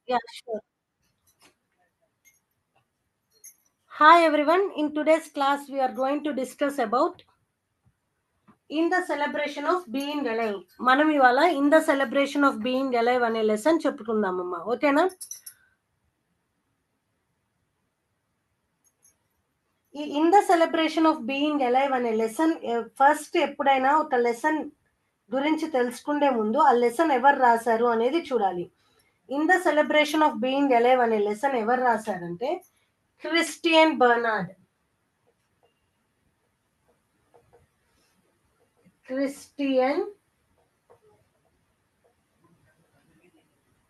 Yeah, sure. Hi everyone. In today's class, we are going to discuss about in the celebration of being alive. మనం ఇవాళ in the celebration of being alive అనే lesson చెప్పుకుందామమ్మా. ఓకేనా? ఈ in the celebration of being alive అనే lesson first ఎప్పుడైనా ఒక lesson గురించి తెలుసుకుండే ముందు ఆ లెసన్ ఎవరు రాశారు అనేది చూడాలి. In the celebration of being alive అనే లెసన్ ఎవరు రాశారంటే Christian Barnard. Christiaan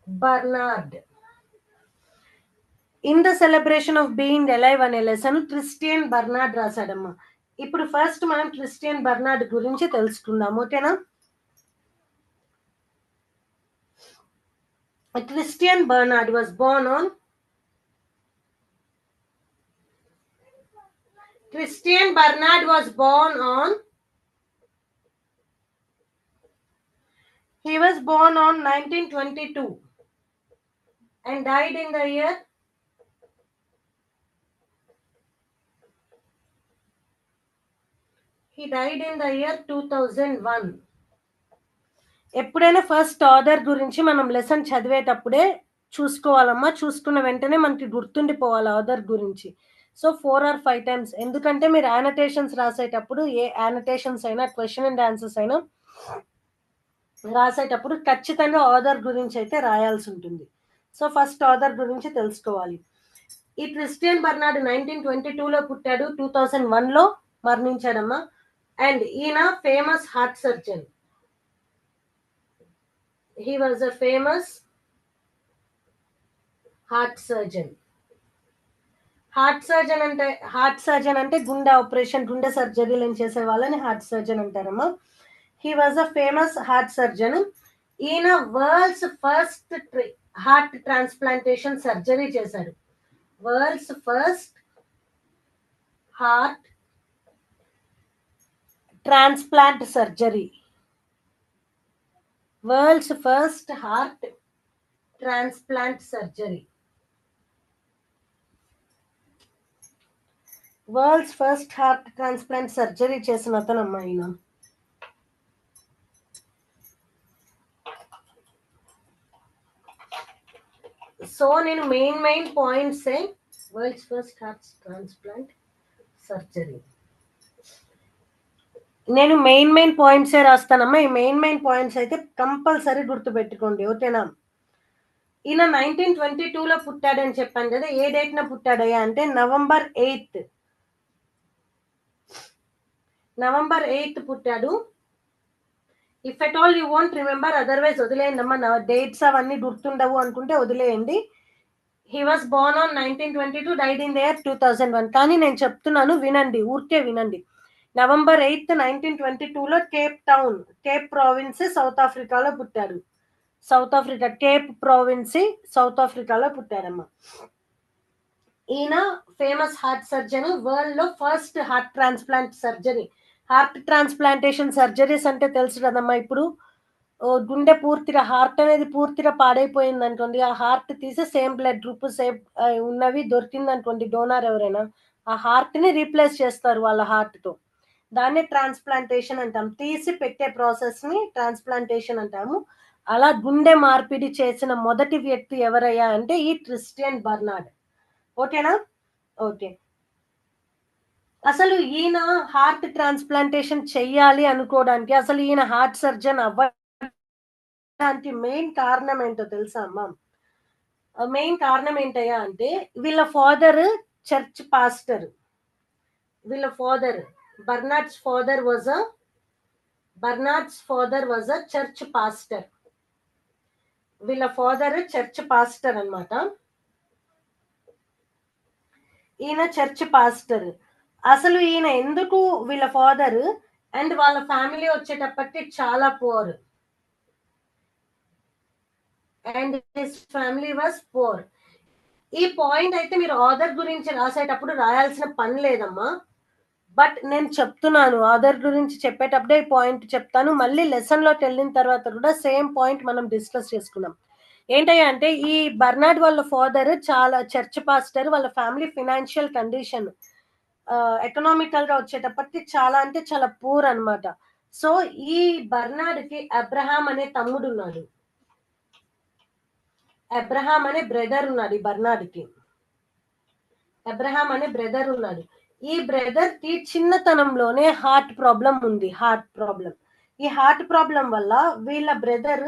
Barnard in the celebration of being alive అనే లెసన్ క్రిస్టియన్ బర్నార్డ్ రాశాడమ్మా. ఇప్పుడు ఫస్ట్ మనం క్రిస్టియన్ బర్నార్డ్ గురించి తెలుసుకుందాం. ఓకేనా? Christian Barnard was Born on Christian Bernard was born on he was born on 1922 and died in the year he died in the year 2001. ఎప్పుడైనా first order గురించి మనం lesson చదివేటప్పుడే చూసుకోవాలమ్మా. చూసుకున్న వెంటనే మనకి గుర్తుండిపోవాలి ఆర్డర్ గురించి. సో 4 or 5 టైమ్స్, ఎందుకంటే మీరు యానటేషన్స్ రాసేటప్పుడు ఏ యానటేషన్స్ అయినా క్వశ్చన్ అండ్ ఆన్సర్స్ అయినా రాసేటప్పుడు ఖచ్చితంగా ఆర్డర్ గురించి అయితే రాయాల్సి ఉంటుంది. సో ఫస్ట్ ఆర్డర్ గురించి తెలుసుకోవాలి. ఈ క్రిస్టియన్ బర్నార్డ్ 1922లో పుట్టాడు, 2001లో మరణించాడమ్మా. అండ్ ఈయన famous heart surgeon. He was a famous heart surgeon. Heart surgeon అంటే గుండె ఆపరేషన్, గుండె సర్జరీలను చేసే వాళ్ళని హార్ట్ సర్జన్ అంటారమ్మా. He was a famous heart surgeon. ఈయన world's first heart transplantation surgery చేశాడు. World's first heart transplant surgery. World's first heart transplant surgery. World's first heart transplant surgery చేసిన అతను అమ్మా ఈయన. సో నేను main points world's first heart transplant surgery నేను main పాయింట్సే రాస్తానమ్మా. ఈ main points అయితే compulsory గుర్తుపెట్టుకోండి. ఓకేనా? ఈయన 1922లో పుట్టాడని చెప్పాను కదా. ఏ డేట్ న పుట్టాడయ్యా అంటే నవంబర్ 8th పుట్టాడు. If at all you want remember, otherwise వదిలేయండి అమ్మా. నా డేట్స్ అవన్నీ గుర్తుండవు అనుకుంటే వదిలేయండి. He was born on 1922, died in the year 2001. కానీ నేను చెప్తున్నాను, వినండి, ఊరికే వినండి. నవంబర్ 8th 1922లో కేప్ ప్రావిన్స్ సౌత్ ఆఫ్రికాలో పుట్టాడు. South Africa Cape Province South ఆఫ్రికాలో పుట్టాడమ్మా. ఈయన ఫేమస్ హార్ట్ సర్జన్. వరల్డ్ లో first heart transplant surgery. Heart transplantation surgeries అంటే తెలుసు కదమ్మా. ఇప్పుడు గుండె పూర్తిగా, హార్ట్ అనేది పూర్తిగా పాడైపోయింది అనుకోండి, ఆ హార్ట్ తీసి సేమ్ బ్లడ్ గ్రూప్ సేమ్ ఉన్నవి దొరికింది అనుకోండి, డోనార్ ఎవరైనా, ఆ హార్ట్ ని రీప్లేస్ చేస్తారు వాళ్ళ హార్ట్ తో. దాన్ని ట్రాన్స్ప్లాంటేషన్ అంటాం. తీసి పెట్టే ప్రాసెస్ ని ట్రాన్స్ప్లాంటేషన్ అంటాము. అలా గుండె మార్పిడి చేసిన మొదటి వ్యక్తి ఎవరయ్యా అంటే ఈ క్రిస్టియన్ బర్నార్డ్. ఓకేనా? ఓకే. అసలు ఈయన హార్ట్ ట్రాన్స్ప్లాంటేషన్ చెయ్యాలి అనుకోవడానికి, అసలు ఈయన హార్ట్ సర్జన్ అవ్వడానికి మెయిన్ కారణం ఏంటో తెలుసా అమ్మా? మెయిన్ కారణం ఏంటయ్యా అంటే వీళ్ళ ఫాదర్ చర్చ్ పాస్టర్. వీళ్ళ father Barnard's father was a church pastor. వీళ్ళ ఫాదర్ చర్చ్ పాస్టర్ అన్నమాట. ఈయన చర్చ్ పాస్టర్. అసలు ఈయన ఎందుకు, వీళ్ళ ఫాదర్ అండ్ వాళ్ళ ఫ్యామిలీ వచ్చేటప్పటికి చాలా poor, and his family was poor. ఈ పాయింట్ అయితే మీరు ఆథర్ గురించి రాసేటప్పుడు రాయాల్సిన పని లేదమ్మా. బట్ నేను చెప్తున్నాను, ఆథర్ గురించి చెప్పేటప్పుడే ఈ పాయింట్ చెప్తాను. మళ్ళీ లెసన్ లోకి వెళ్ళిన తర్వాత కూడా సేమ్ పాయింట్ మనం డిస్కస్ చేసుకున్నాం. ఏంటయ్యా అంటే ఈ బర్నార్డ్ వాళ్ళ ఫాదర్ చాలా చర్చ్ పాస్టర్, వాళ్ళ ఫ్యామిలీ ఫినాన్షియల్ కండిషన్ ఎకనామికల్ గా వచ్చేటప్పటికి చాలా అంటే చాలా పూర్ అన్నమాట. సో ఈ బర్నార్డ్ కి అబ్రహాం అనే తమ్ముడు ఉన్నాడు. అబ్రహాం అనే బ్రదర్ ఉన్నాడు ఈ బర్నార్డ్ కి. అబ్రహాం అనే బ్రదర్ ఉన్నాడు. ఈ బ్రదర్ కి చిన్నతనంలోనే హార్ట్ ప్రాబ్లం ఉంది. Heart problem. ఈ హార్ట్ ప్రాబ్లం వల్ల వీళ్ళ బ్రదర్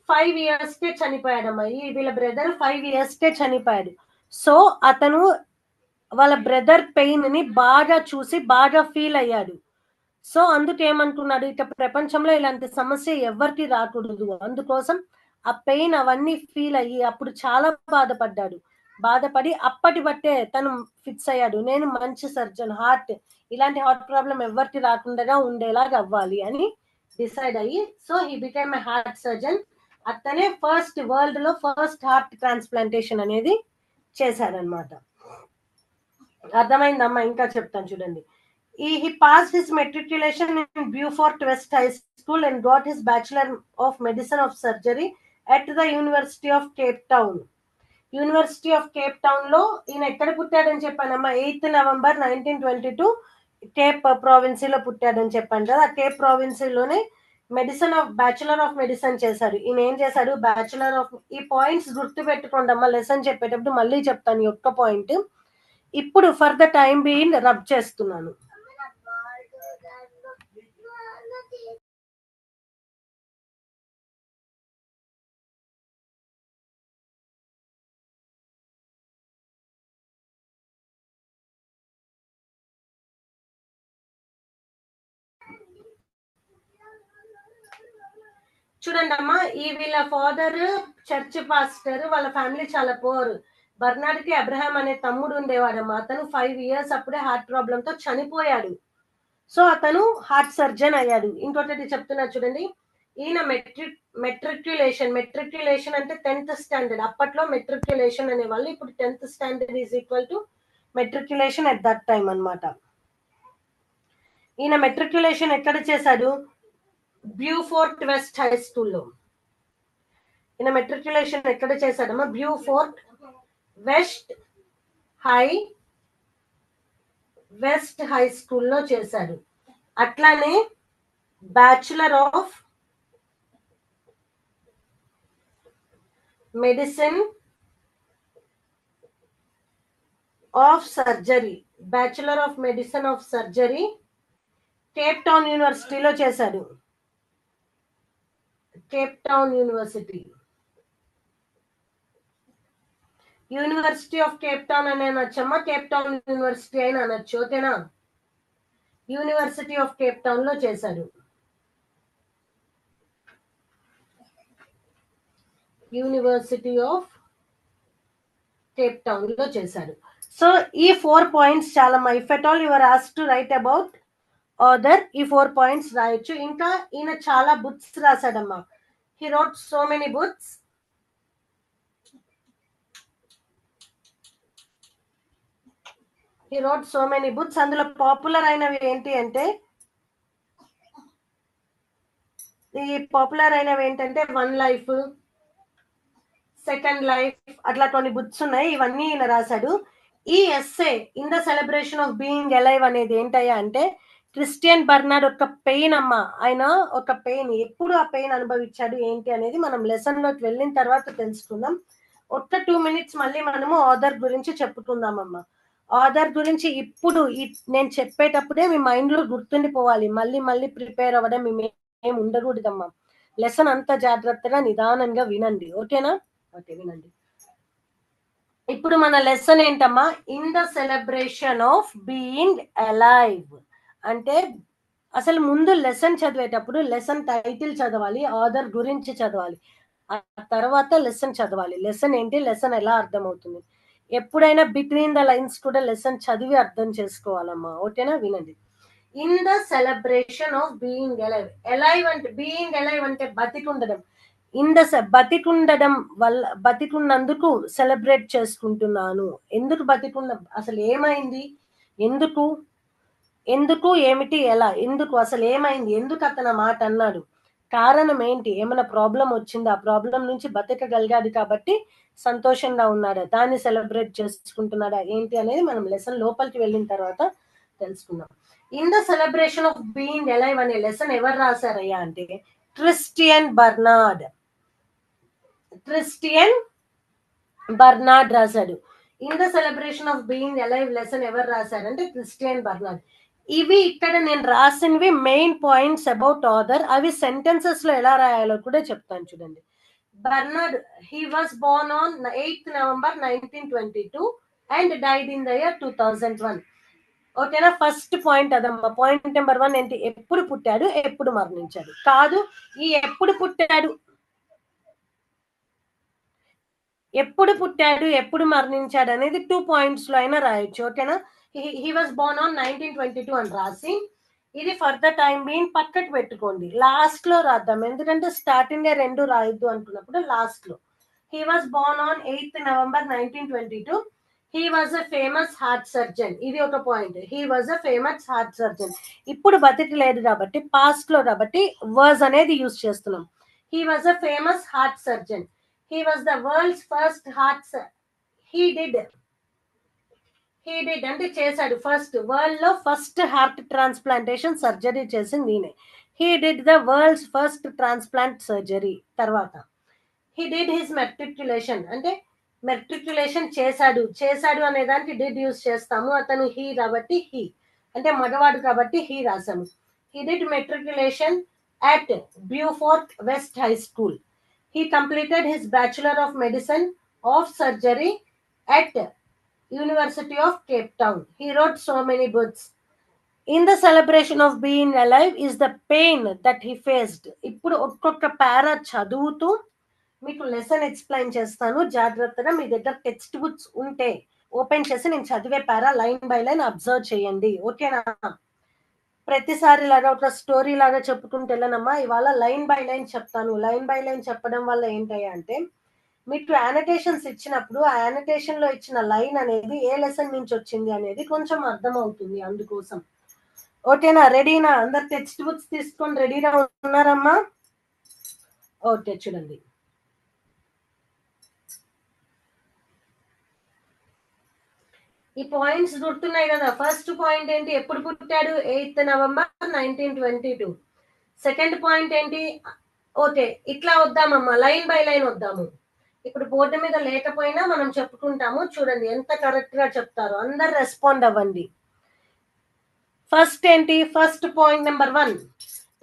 5 ఇయర్స్ కే చనిపోయాడమ్మా. వీళ్ళ బ్రదర్ 5 ఇయర్స్ కే చనిపోయాడు. సో అతను వాళ్ళ బ్రదర్ పెయిన్ ని బాగా చూసి బాగా ఫీల్ అయ్యాడు. సో అందుకేమనుకున్నాడు, ఇక ప్రపంచంలో ఇలాంటి సమస్య ఎవరికి రాకూడదు. అందుకోసం ఆ పెయిన్ అవన్నీ ఫీల్ అయ్యి అప్పుడు చాలా బాధపడ్డాడు. బాధపడి అప్పటి బట్టే తను ఫిక్స్ అయ్యాడు, నేను మంచి సర్జన్, ఇలాంటి హార్ట్ ప్రాబ్లం ఎవరికి రాకుండా ఉండేలాగా అవ్వాలి అని డిసైడ్ అయ్యి, so he became a heart surgeon. అతనే వరల్డ్ లో ఫస్ట్ హార్ట్ ట్రాన్స్ప్లాంటేషన్ అనేది చేశారనమాట. అర్థమైందమ్మా? ఇంకా చెప్తాను చూడండి. He passed his matriculation in Beaufort West High School and got his Bachelor of Medicine of Surgery at the University of Cape Town. University of Cape town లో ఈయన ఎక్కడ పుట్టాడని చెప్పానమ్మా? 8 నవంబర్ 1922 కేప్ ప్రావిన్సీలో పుట్టాడని చెప్పాను కదా. ఆ కేప్ ప్రావిన్సీలోనే బ్యాచులర్ ఆఫ్ మెడిసిన్ చేశాడు. ఈయన ఏం చేశాడు? బ్యాచులర్ ఆఫ్, ఈ పాయింట్స్ గుర్తు పెట్టుకోండి అమ్మా, లెసన్ చెప్పేటప్పుడు మళ్ళీ చెప్తాను ఈ ఒక్క పాయింట్. ఇప్పుడు for the time being rub చేస్తున్నాను. చూడండి అమ్మా, వీళ్ళ ఫాదర్ చర్చ్ పాస్టర్, వాళ్ళ ఫ్యామిలీ చాలా పూర్. బర్నార్డ్ కి అబ్రహాం అనే తమ్ముడు ఉండేవాడమ్మా. అతను 5 ఇయర్స్ అప్పుడే హార్ట్ ప్రాబ్లం తో చనిపోయాడు. సో అతను హార్ట్ సర్జన్ అయ్యాడు. ఇంకొకటి చెప్తున్నా చూడండి, ఈయన మెట్రిక్యులేషన్ అంటే 10th స్టాండర్డ్. అప్పట్లో మెట్రిక్యులేషన్ అనేవాళ్ళు, ఇప్పుడు 10th standard is equal to matriculation at that time అన్నమాట. ఈయన మెట్రిక్యులేషన్ ఎక్కడ చేశాడు? బ్యూఫోర్ట్ వెస్ట్ హై స్కూల్లో. ఈయన మెట్రిక్యులేషన్ ఎక్కడ చేశాడమ్మా? బ్యూఫోర్ట్ వెస్ట్ హై స్కూల్లో చేశాడు. అట్లానే bachelor of medicine of surgery Cape town యూనివర్సిటీలో చేశాడు. Cape town university of Cape town అని అనొచ్చమ్మా, కేప్ టౌన్ యూనివర్సిటీ అని అనొచ్చు. ఓకేనా? యూనివర్సిటీ ఆఫ్ కేప్ టౌన్ లో చేశాడు. యూనివర్సిటీ ఆఫ్ కేప్ టౌన్ లో చేశాడు. సో ఈ 4 పాయింట్స్ చాలా. If at all your asked to write about author, ఈ 4 పాయింట్స్ రాయొచ్చు. ఇంకా ఈయన చాలా బుక్స్ రాశాడమ్మా. He wrote so many books. అందులో పాపులర్ అయినవి ఏంటి అంటే, వన్ లైఫ్, సెకండ్ లైఫ్, అట్లా కొన్ని బుక్స్ ఉన్నాయి. ఇవన్నీ ఈయన రాశాడు. ఈ essay in the celebration of being alive అనేది ఏంటయ్యా అంటే, క్రిస్టియన్ బర్నార్డ్ ఒక పెయిన్ అమ్మా. ఆయన ఒక పెయిన్, ఎప్పుడు ఆ పెయిన్ అనుభవించాడు ఏంటి అనేది మనం లెసన్ లోకి వెళ్ళిన తర్వాత తెలుసుకుందాం. ఒక్క 2 మినిట్స్ మళ్ళీ మనము ఆథర్ గురించి చెప్పుకుందామమ్మా. ఆథర్ గురించి ఇప్పుడు నేను చెప్పేటప్పుడే మీ మైండ్ లో గుర్తుండిపోవాలి. మళ్ళీ మళ్ళీ ప్రిపేర్ అవ్వడం ఏం ఉండకూడదమ్మా. లెసన్ అంతా జాగ్రత్తగా నిదానంగా వినండి. ఓకేనా? ఓకే, వినండి. ఇప్పుడు మన లెసన్ ఏంటమ్మా? In the celebration of being alive అంటే, అసలు ముందు లెసన్ చదివేటప్పుడు లెసన్ టైటిల్ చదవాలి, ఆథర్ గురించి చదవాలి, ఆ తర్వాత లెసన్ చదవాలి. లెసన్ ఏంటి, లెసన్ ఎలా అర్థమవుతుంది. ఎప్పుడైనా బిట్వీన్ ద లైన్స్ కూడా లెసన్ చదివి అర్థం చేసుకోవాలమ్మా. ఓకేనా? వినండి. In the celebration of being alive అంటే, బీయింగ్ అలైవ్ అంటే బతికి ఉండడం. బతికుండడం వల్ల, బతికున్నందుకు సెలబ్రేట్ చేసుకుంటున్నాను. ఎందుకు బతికున్న, అసలు ఏమైంది, ఎందుకు ఏమిటి, ఎలా, ఎందుకు, అసలు ఏమైంది, ఎందుకు అతను మాట అన్నాడు. కారణం ఏంటి, ఏమైనా ప్రాబ్లం వచ్చిందా, ఆ ప్రాబ్లం నుంచి బతకగలిగాడు కాబట్టి సంతోషంగా ఉన్నాడా, దాన్ని సెలబ్రేట్ చేసుకుంటున్నాడా ఏంటి అనేది మనం లెసన్ లోపలికి వెళ్ళిన తర్వాత తెలుసుకుందాం. In the celebration of being alive అనే లెసన్ ఎవరు రాశారయ్యా అంటే క్రిస్టియన్ బర్నార్డ్ రాశాడు. In the celebration of being alive lesson ఎవరు రాశారంటే క్రిస్టియన్ బర్నార్డ్. ఇవి ఇక్కడ నేను రాసినవి మెయిన్ పాయింట్స్ అబౌట్ ఆథర్. అవి సెంటెన్సెస్ లో ఎలా రాయాలో కూడా చెప్తాను చూడండి. Barnard, he was born on 8th November 1922 and died in the year 2001. ఓకేనా, ఫస్ట్ పాయింట్ అదమ్మా. పాయింట్ నెంబర్ 1 ఏంటి, ఎప్పుడు పుట్టాడు ఎప్పుడు మరణించాడు కాదు, ఈ ఎప్పుడు పుట్టాడు ఎప్పుడు మరణించాడు అనేది 2 points లో అయినా రాయొచ్చు. ఓకేనా, హీ వాజ్ బోర్న్ ఆన్ 1922 అని రాసి ఇది ఫర్ ద టైం బీయింగ్ పక్కకు పెట్టుకోండి. లాస్ట్ లో రాద్దాం, ఎందుకంటే స్టార్టింగ్ 2 రాయొద్దు అనుకున్నప్పుడు లాస్ట్ లో. He was Born on 8th November 1922. He was a famous heart surgeon. ఇది ఒక point. He was a famous heart surgeon. ఇప్పుడు బతికలేదు కాబట్టి పాస్ట్ లో కాబట్టి వాజ్ అనేది యూజ్ చేస్తున్నాం. He was a famous heart surgeon. He was the world's first heart. He did అంటే చేశాడు. ఫస్ట్ వరల్డ్ లో ఫస్ట్ హార్ట్ ట్రాన్స్ప్లాంటేషన్ సర్జరీ చేసింది ఈయనే. He did the world's first transplant surgery. తర్వాత హీ డిడ్ హిస్ మెట్రిక్యులేషన్ అంటే matriculation చేశాడు అనే దానికి డిడ్ యూజ్ చేస్తాము. అతను హీ కాబట్టి హీ అంటే మగవాడు కాబట్టి హీ రాసాము. He did matriculation at Beaufort West High School. He completed his Bachelor of Medicine of Surgery at University of Cape Town. He wrote so many books. In the celebration of being alive is the pain that he faced. ఇప్పుడు ఒక్కొక్క పారా చదువుతూ మీకు lesson explain చేస్తాను జాగ్రత్తగా. మీ దగ్గర text books ఉంటే open చేసి నేను చదివే పారా లైన్ బై లైన్ అబ్జర్వ్ చేయండి. ఓకేనా, ప్రతిసారి లాగా ఒక స్టోరీ లాగా చెప్పుకుంటూ వెళ్ళనమ్మా. ఇవాళ లైన్ బై లైన్ చెప్తాను. లైన్ బై లైన్ చెప్పడం వల్ల ఏంటయ్యా అంటే మీకు యానటేషన్స్ ఇచ్చినప్పుడు ఆ యానటేషన్ లో ఇచ్చిన లైన్ అనేది ఏ లెసన్ నుంచి వచ్చింది అనేది కొంచెం అర్థం అవుతుంది, అందుకోసం. ఓకేనా, రెడీనా? అందరు టెక్స్ట్ బుక్స్ తీసుకొని రెడీగా ఉన్నారమ్మా? ఓకే, చూడండి. ఈ పాయింట్స్ గుర్తున్నాయి కదా. ఫస్ట్ పాయింట్ ఏంటి, ఎప్పుడు పుట్టాడు 8th November 1922. సెకండ్ పాయింట్ ఏంటి, ఓకే ఇట్లా వద్దామమ్మా, లైన్ బై లైన్ వద్దాము. ఇప్పుడు బోర్డు మీద లేకపోయినా మనం చెప్పుకుంటాము. చూడండి ఎంత కరెక్ట్ గా చెప్తారో, అందరు రెస్పాండ్ అవ్వండి. ఫస్ట్ ఏంటి, first point number 1.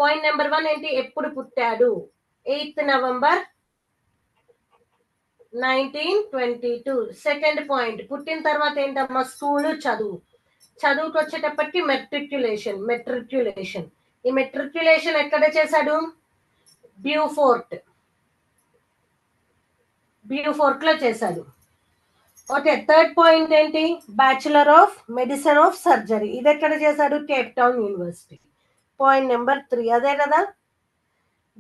Point number 1 ఏంటి, ఎప్పుడు పుట్టాడు 8th November 1922. సెకండ్ పాయింట్, పుట్టిన తర్వాత ఏంటమ్మా, స్కూల్ చదువుకు వచ్చేటప్పటికి మెట్రిక్యులేషన్. ఈ మెట్రిక్యులేషన్ ఎక్కడ చేశాడు, బ్యూఫోర్ట్ లో చేశాడు. ఓకే, థర్డ్ పాయింట్ ఏంటి, bachelor of medicine of surgery. ఇది ఎక్కడ చేశాడు, Cape town university. Point number 3 అదే కదా,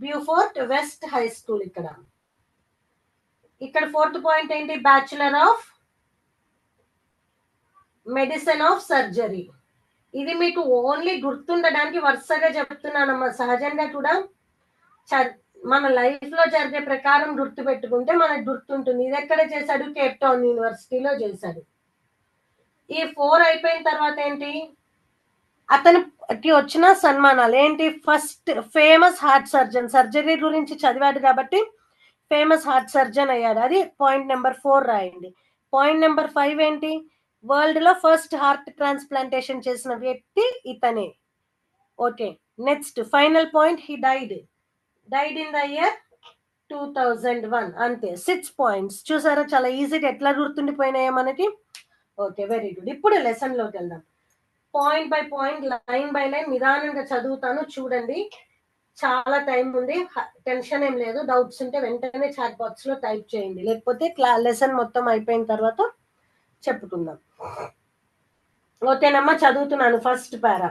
బ్యూఫోర్ట్ వెస్ట్ హై స్కూల్. ఇక్కడ ఫోర్త్ పాయింట్ ఏంటి, bachelor of medicine of surgery. ఇది మీకు ఓన్లీ గుర్తుండడానికి వరుసగా చెప్తున్నానమ్మా. సహజంగా కూడా మన లైఫ్ లో జరిగే ప్రకారం గుర్తు పెట్టుకుంటే మనకు గుర్తుంటుంది. ఇది ఎక్కడ చేశాడు, కేప్ టౌన్ యూనివర్సిటీలో చేశాడు. ఈ 4 అయిపోయిన తర్వాత ఏంటి, అతనికి వచ్చిన సన్మానాలు ఏంటి, first famous heart surgeon, surgery గురించి చదివాడు కాబట్టి ఫేమస్ హార్ట్ సర్జన్ అయ్యాడు. అది పాయింట్ నెంబర్ 4 రాయండి. పాయింట్ నెంబర్ 5 ఏంటి, వరల్డ్ లో ఫస్ట్ హార్ట్ ట్రాన్స్ప్లాంటేషన్ చేసిన వ్యక్తి ఇతనే. Okay, next final point, he died in the year 2001. అంతే, 6 points. చూసారా చాలా ఈజీగా ఎట్లా గుర్తుండిపోయినాయో మనకి. Okay, very good. ఇప్పుడు లెసన్ లోకి వెళ్దాం. Point by point, line by line నిదానంగా చదువుతాను, చూడండి. చాలా టైం ఉంది, టెన్షన్ ఏం లేదు. డౌట్స్ ఉంటే వెంటనే చాట్ బాక్స్ లో టైప్ చేయండి, లేకపోతే లెసన్ మొత్తం అయిపోయిన తర్వాత చెప్పుకుందాం. ఓకేనమ్మా, చదువుతున్నాను. First para.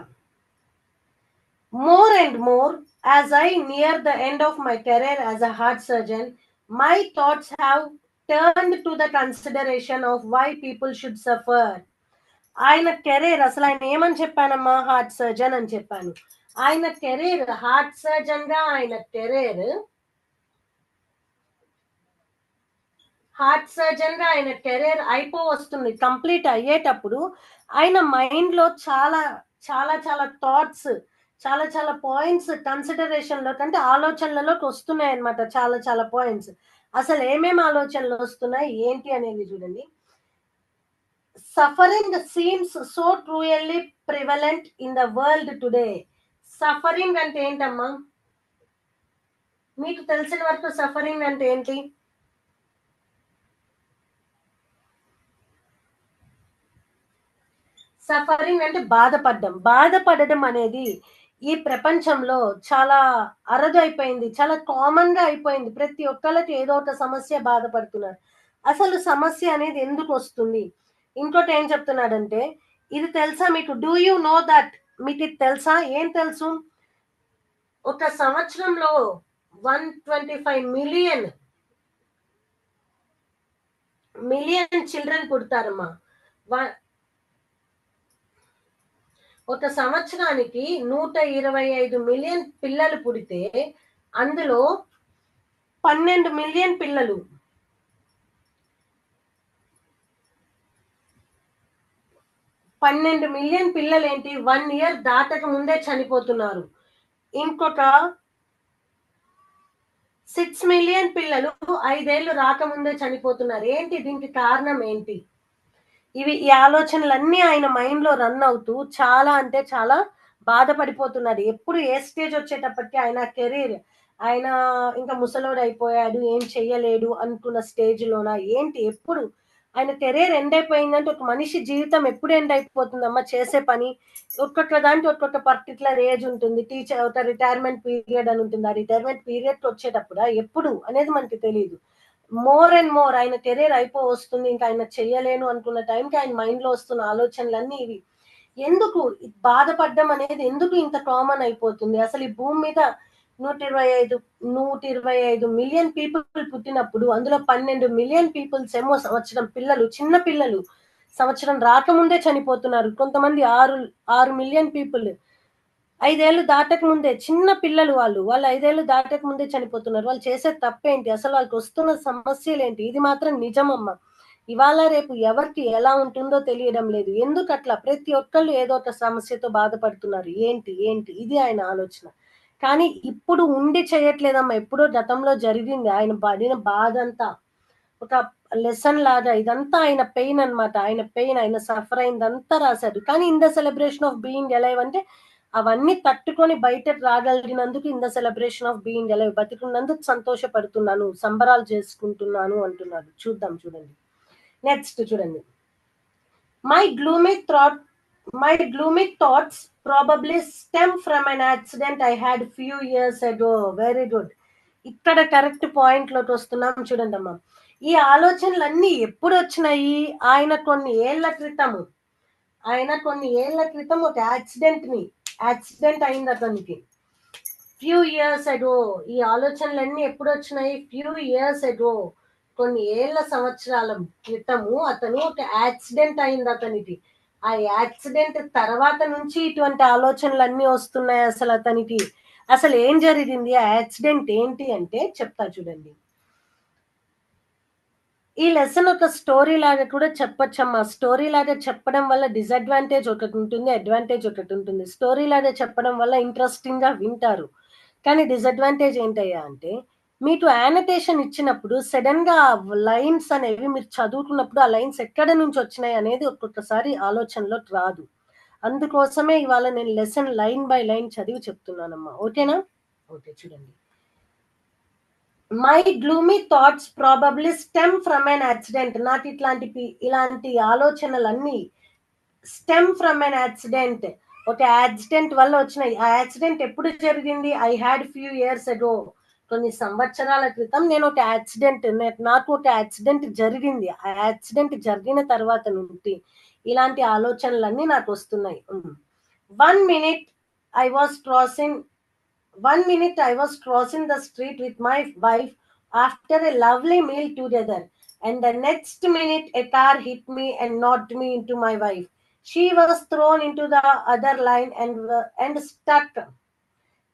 More and more, as I near the end of my career as a heart surgeon, my thoughts have turned to the consideration of why people should suffer. ఆయన career, అసలు ఆయన ఏమని చెప్పానమ్మా, హార్ట్ సర్జన్ అని చెప్పాను. ఆయన career heart surgeon గా ఆయన career వస్తుంది. కంప్లీట్ అయ్యేటప్పుడు ఆయన మైండ్ లో చాలా చాలా చాలా థాట్స్, చాలా చాలా పాయింట్స్ కన్సిడరేషన్ లో అంటే ఆలోచనలలోకి వస్తున్నాయి అనమాట. చాలా చాలా పాయింట్స్. అసలు ఏమేమి ఆలోచనలు వస్తున్నాయి ఏంటి అనేది చూడండి. Suffering seems so truly prevalent in the world today. Suffering అంటే ఏంటమ్మా? మీకు తెలిసిన వరకు సఫరింగ్ అంటే ఏంటి? సఫరింగ్ అంటే బాధపడడం అనేది ఈ ప్రపంచంలో చాలా అరుదు అయిపోయింది. చాలా కామన్ గా అయిపోయింది. ప్రతి ఒక్కళ్ళకి ఏదో ఒక సమస్య బాధపడుతున్నారు. అసలు సమస్య అనేది ఎందుకు వస్తుంది? ఇంకోటి ఏం చెప్తున్నాడంటే, ఇది తెలుసా మీకు? Do you know that? మీకు ఇది తెలుసా? ఏం తెలుసు? ఒక సంవత్సరంలో 125 మిలియన్ చిల్డ్రన్ పుడతారమ్మా. ఒక సంవత్సరానికి 125 మిలియన్ పిల్లలు పుడితే అందులో 12 మిలియన్ పిల్లలు 12 మిలియన్ పిల్లలు ఏంటి 1 ఇయర్ దాటక ముందే చనిపోతున్నారు. ఇంకొక 6 మిలియన్ పిల్లలు 5 ఏళ్ళు రాకముందే చనిపోతున్నారు. ఏంటి దీనికి కారణం ఏంటి? ఈ ఆలోచనలన్నీ ఆయన మైండ్ లో రన్ అవుతూ చాలా అంటే చాలా బాధపడిపోతున్నాడు. ఎప్పుడు ఏ స్టేజ్ వచ్చేటప్పటికి ఆయన ఇంకా ముసలోడు అయిపోయాడు, ఏం చెయ్యలేడు అనుకున్న స్టేజ్ లోన ఏంటి ఎప్పుడు ఆయన కెరీర్ ఎండ్ అయిపోయిందంటే, ఒక మనిషి జీవితం ఎప్పుడు ఎండ్ అయిపోతుందమ్మా? చేసే పని ఒక్కొక్క దానికి ఒక్కొక్క పర్టికులర్ ఏజ్ ఉంటుంది. టీచర్ ఒక రిటైర్మెంట్ పీరియడ్ అని ఉంటుంది. ఆ రిటైర్మెంట్ పీరియడ్ వచ్చేటప్పుడు ఎప్పుడు అనేది మనకి తెలియదు. మోర్ అండ్ మోర్ ఆయన కెరీర్ వస్తుంది, ఇంకా ఆయన చెయ్యలేను అనుకున్న టైంకి ఆయన మైండ్ లో వస్తున్న ఆలోచనలన్నీ ఇవి. ఎందుకు బాధపడడం అనేది ఎందుకు ఇంత కామన్ అయిపోతుంది? అసలు ఈ భూమి మీద 125 మిలియన్ పీపుల్ పుట్టినప్పుడు అందులో 12 మిలియన్ పీపుల్స్ ఏమో సంవత్సరం పిల్లలు, చిన్న పిల్లలు సంవత్సరం రాకముందే చనిపోతున్నారు. కొంతమంది 6 మిలియన్ పీపుల్ 5 ఏళ్ళు దాటక ముందే, చిన్న పిల్లలు వాళ్ళు 5 ఏళ్ళు దాటక ముందే చనిపోతున్నారు. వాళ్ళు చేసే తప్పేంటి? అసలు వాళ్ళకి వస్తున్న సమస్యలు ఏంటి? ఇది మాత్రం నిజమమ్మా. ఇవాళ రేపు ఎవరికి ఎలా ఉంటుందో తెలియడం లేదు. ఎందుకు అట్లా? ప్రతి ఒక్కళ్ళు ఏదో ఒక సమస్యతో బాధపడుతున్నారు. ఏంటి ఏంటి ఇది ఆయన ఆలోచన. కానీ ఇప్పుడు ఉండి చేయట్లేదమ్మా. ఎప్పుడో గతంలో జరిగింది. ఆయన పడిన బాధ అంతా ఒక లెసన్ లాగా ఇదంతా ఆయన పెయిన్ అన్నమాట. ఆయన పెయిన్, ఆయన సఫర్ అయిందంతా రాశాడు. కానీ in the celebration of being alive అంటే అవన్నీ తట్టుకొని బయటకు రాగలిగినందుకు in the celebration of being alive, బతికున్నందుకు సంతోషపడుతున్నాను, సంబరాలు చేసుకుంటున్నాను అంటున్నాడు. చూద్దాం చూడండి. నెక్స్ట్ చూడండి. My gloomy thoughts probably stem from an accident I had few years ago. Very good. ఇక్కడ కరెక్ట్ పాయింట్ లోకి వస్తున్నాం చూడండి అమ్మా. ఈ ఆలోచనలన్నీ ఎప్పుడు వచ్చినాయి? ఆయన కొన్ని ఏళ్ల క్రితం ఒక యాక్సిడెంట్ అయింది అతనికి. ఫ్యూ ఇయర్స్ అగో. ఈ ఆలోచనలన్నీ ఎప్పుడు వచ్చినాయి? ఫ్యూ ఇయర్స్ అగో. కొన్ని సంవత్సరాల క్రితము అతను ఒక యాక్సిడెంట్ అయింది అతనికి. ఆ యాక్సిడెంట్ తర్వాత నుంచి ఇటువంటి ఆలోచనలన్నీ వస్తున్నాయి అసలు అతనికి. అసలు ఏం జరిగింది? ఆ యాక్సిడెంట్ ఏంటి అంటే చెప్తా చూడండి. ఈ లెసన్ ఒక స్టోరీ లాగా కూడా చెప్పొచ్చమ్మా. స్టోరీ లాగా చెప్పడం వల్ల డిసడ్వాంటేజ్ ఒకటి ఉంటుంది, అడ్వాంటేజ్ ఒకటి ఉంటుంది. స్టోరీ లాగా చెప్పడం వల్ల ఇంట్రెస్టింగ్ గా వింటారు. కానీ డిసడ్వాంటేజ్ ఏంటయ్యా అంటే, మీకు యానటేషన్ ఇచ్చినప్పుడు సడన్ గా లైన్స్ అనేవి మీరు చదువుకున్నప్పుడు ఆ లైన్స్ ఎక్కడ నుంచి వచ్చినాయి అనేది ఒక్కొక్కసారి ఆలోచనలో రాదు. అందుకోసమే ఇవాళ నేను లెసన్ లైన్ బై లైన్ చదివి చెప్తున్నానమ్మా. ఓకేనా? ఓకే చూడండి. My gloomy thoughts probably stem from an accident. నాకు ఇలాంటి ఆలోచనలన్నీ స్టెమ్ ఫ్రమ్ అన్ యాక్సిడెంట్, ఒక యాక్సిడెంట్ వల్ల వచ్చినాయి. ఆ యాక్సిడెంట్ ఎప్పుడు జరిగింది? ఐ హ్యాడ్ ఫ్యూ ఇయర్స్ అగో. కొన్ని సంవత్సరాల క్రితం నాకు ఒక యాక్సిడెంట్ జరిగింది. ఆ యాక్సిడెంట్ జరిగిన తర్వాత నుండి ఇలాంటి ఆలోచనలన్నీ నాకు వస్తున్నాయి. 1 minute I was crossing 1 minute I was crossing the street with my wife after a lovely meal together, and the next minute a car hit me and knocked me into my wife. She was thrown into the other line and stuck.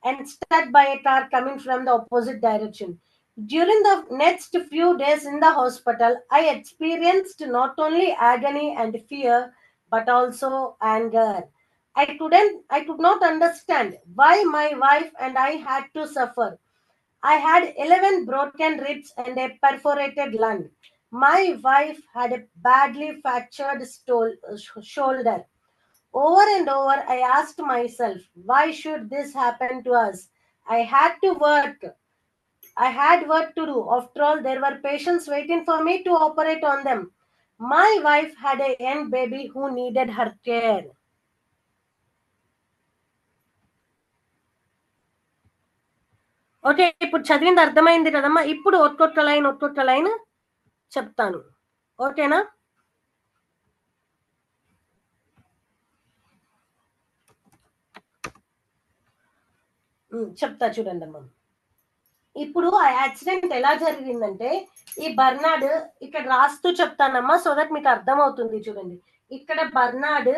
and struck by a car coming from the opposite direction. During the next few days in the hospital, I experienced not only agony and fear, but also anger. I could not understand why my wife and I had to suffer. I had 11 broken ribs and a perforated lung. My wife had a badly fractured shoulder. Over and over, I asked myself, why should this happen to us? I had to work. I had work to do. After all, there were patients waiting for me to operate on them. My wife had a young baby who needed her care. Okay, ఇప్పుడు చదివింది అర్థమైంది కదమ్మా. ఇప్పుడు ఒక్కొక్క line చెప్తాను. ఓకేనా? చెప్తా చూడండి అమ్మా. ఇప్పుడు ఆ యాక్సిడెంట్ ఎలా జరిగిందంటే, ఈ బర్నాడ్ ఇక్కడ రాస్తూ చెప్తానమ్మా, సో దట్ మీకు అర్థమవుతుంది. చూడండి, ఇక్కడ బర్నాడ్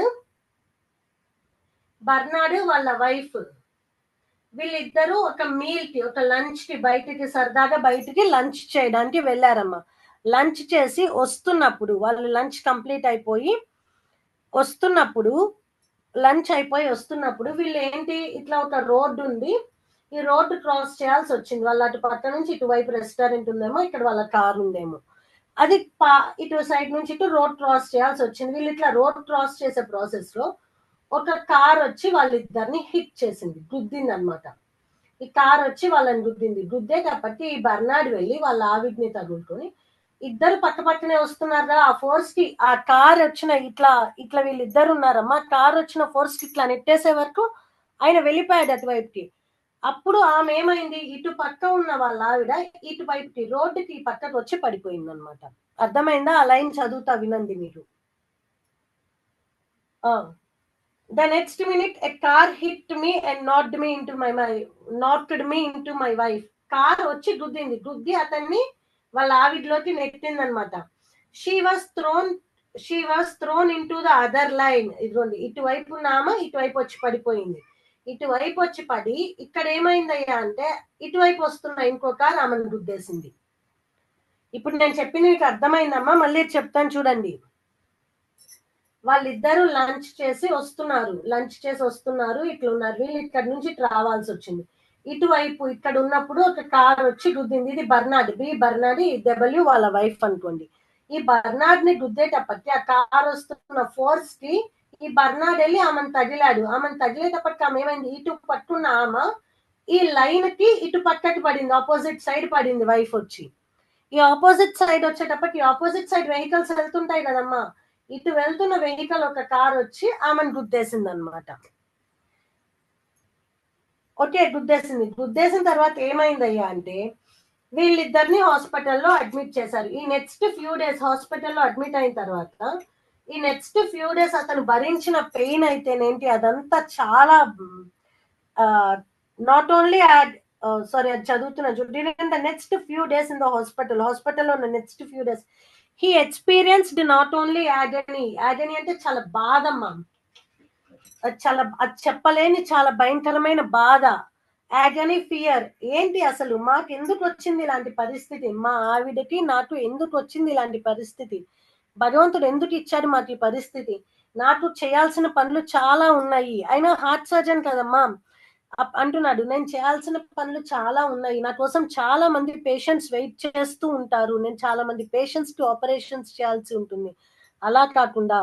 వాళ్ళ వైఫ్, వీళ్ళిద్దరూ ఒక మీల్ కి, ఒక లంచ్ కి బయటికి సరదాగా బయటికి లంచ్ చేయడానికి వెళ్ళారమ్మా. లంచ్ చేసి వస్తున్నప్పుడు, వాళ్ళు లంచ్ కంప్లీట్ అయిపోయి వస్తున్నప్పుడు, వీళ్ళు ఏంటి, ఇట్లా ఒక రోడ్డు ఉంది, ఈ రోడ్డు క్రాస్ చేయాల్సి వచ్చింది. వాళ్ళ అటు పక్క నుంచి ఇటువైపు రెస్టారెంట్ ఉందేమో, ఇక్కడ వాళ్ళ కార్ ఉందేమో, అది ఇటు సైడ్ నుంచి ఇటు రోడ్ క్రాస్ చేయాల్సి వచ్చింది. వీళ్ళు ఇట్లా రోడ్ క్రాస్ చేసే ప్రాసెస్ లో ఒక కార్ వచ్చి వాళ్ళిద్దరిని హిట్ చేసింది, గుద్దింది అనమాట. ఈ కార్ వచ్చి వాళ్ళని గుద్దేటప్పటికి ఈ బర్నాడ్ వెళ్ళి వాళ్ళ ఆవిడ్ని తగులుకొని, ఇద్దరు పక్క పక్కనే వస్తున్నారా, ఆ ఫోర్స్ కి ఆ కార్ వచ్చిన ఇట్లా వీళ్ళిద్దరు ఉన్నారమ్మా, కార్ వచ్చిన ఫోర్స్ కి ఇట్లా నెట్టేసే వరకు ఆయన వెళ్ళిపోయాడు అటువైపుకి. అప్పుడు ఆమె ఏమైంది, ఇటు పక్క ఉన్న వాళ్ళ ఆవిడ ఇటువైపుకి రోడ్డుకి పక్కకు వచ్చి పడిపోయింది అనమాట. అర్థమైందా? ఆ లైన్ చదువుతా వినండి మీరు. The next minute, a car hit me and knocked me into my wife. Car వచ్చి గుద్ది అతన్ని వాళ్ళ ఆవిడలోకి నెట్టింది అనమాట. She was thrown into the other line. ఇదిగోండి, ఇటువైపు ఉన్నామా, ఇటువైపు వచ్చి పడిపోయింది. ఇటువైపు వచ్చి పడి ఇక్కడ ఏమైందయ్యా అంటే, ఇటువైపు వస్తున్న ఇంకో కార్ ఆమెను గుద్దేసింది. ఇప్పుడు నేను చెప్పింది మీకు అర్థమైందమ్మా? మళ్ళీ చెప్తాను చూడండి. వాళ్ళిద్దరూ లంచ్ చేసి వస్తున్నారు, ఇట్లా ఉన్నారు. వీళ్ళు ఇక్కడ నుంచి రావాల్సి వచ్చింది. ఇటువైపు ఇక్కడ ఉన్నప్పుడు ఒక కార్ వచ్చి గుద్దింది. ఇది బర్నాడ్, డబ్ల్యూ వాళ్ళ వైఫ్ అనుకోండి. ఈ బర్నాడ్ ని గుద్దేటప్పటికి ఆ కార్ వస్తున్న ఫోర్స్ కి ఈ బర్నాడ్ వెళ్ళి ఆమెను తగిలేటప్పటికి ఆమె ఏమైంది, ఇటు పట్టున్న ఆమె ఈ లైన్ కి ఇటు పక్కకి పడింది, ఆపోజిట్ సైడ్ పడింది వైఫ్ వచ్చి. ఈ ఆపోజిట్ సైడ్ వచ్చేటప్పటికి ఆపోజిట్ సైడ్ వెహికల్స్ వెళ్తుంటాయి కదమ్మా, ఇటు వెళ్తున్న వెహికల్ ఒక కార్ వచ్చి ఆమెను గుద్దేసింది అనమాట. ఓకే, గుద్దేసిన తర్వాత ఏమైందయ్యా అంటే, వీళ్ళిద్దరిని హాస్పిటల్లో అడ్మిట్ చేశారు. ఈ నెక్స్ట్ ఫ్యూ డేస్ హాస్పిటల్లో అడ్మిట్ అయిన తర్వాత, ఈ నెక్స్ట్ ఫ్యూ డేస్ అతను భరించిన పెయిన్ అయితేనేంటి, అదంతా చాలా నాట్ ఓన్లీ సారీ, అది చదువుతున్నా during the next few days in the హాస్పిటల్లో ఉన్న next few days he experienced not only agony అంటే చాలా బాధమ్మా, అది చెప్పలేని చాలా భయంకరమైన బాధ. agony, fear. ఏంటి అసలు మాకు ఎందుకు వచ్చింది ఇలాంటి పరిస్థితి, మా ఆవిడకి నాకు ఎందుకు వచ్చింది ఇలాంటి పరిస్థితి, భగవంతుడు ఎందుకు ఇచ్చాడు మాకు ఈ పరిస్థితి, నాకు చేయాల్సిన పనులు చాలా ఉన్నాయి. అయినా హార్ట్ సర్జన్ కదమ్మా అంటున్నాడు, నేను చేయాల్సిన పనులు చాలా ఉన్నాయి, నా కోసం చాలా మంది పేషెంట్స్ వెయిట్ చేస్తూ ఉంటారు, నేను చాలా మంది పేషెంట్స్ కి ఆపరేషన్స్ చేయాల్సి ఉంటుంది. అలా కాకుండా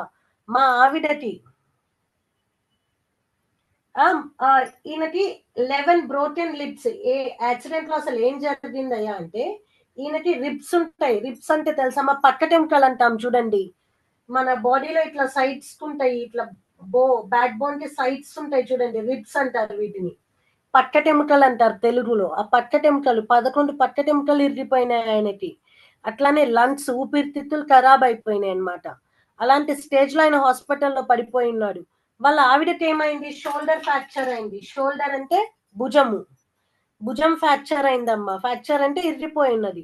మా ఆవిడకి ఈయనకి 11 బ్రోకెన్ లిప్స్. ఏ యాక్సిడెంట్ లో అసలు ఏం జరిగిందయ్యా అంటే, ఈయనకి రిబ్స్ ఉంటాయి. రిబ్స్ అంటే తెలుసా, మా పక్కటెముకలు అంటాం చూడండి, మన బాడీలో ఇట్లా సైడ్స్ ఉంటాయి, ఇట్లా బ్యాక్ బోన్ కి సైడ్స్ ఉంటాయి చూడండి, రిబ్స్ అంటారు వీటిని, పక్కటెముకలు అంటారు తెలుగులో. ఆ పక్కటెముకలు 11 పక్కటెముకలు ఇరిగిపోయినాయి ఆయనకి. అట్లానే లంగ్స్, ఊపిరితిత్తులు ఖరాబ్ అయిపోయినాయి అనమాట. అలాంటి స్టేజ్ లో ఆయన హాస్పిటల్లో పడిపోయి ఉన్నాడు. వాళ్ళ ఆవిడకి ఏమైంది, షోల్డర్ ఫ్రాక్చర్ అయింది. షోల్డర్ అంటే భుజం ఫ్రాక్చర్ అయిందమ్మా. ఫ్రాక్చర్ అంటే ఇరిగిపోయి ఉన్నది.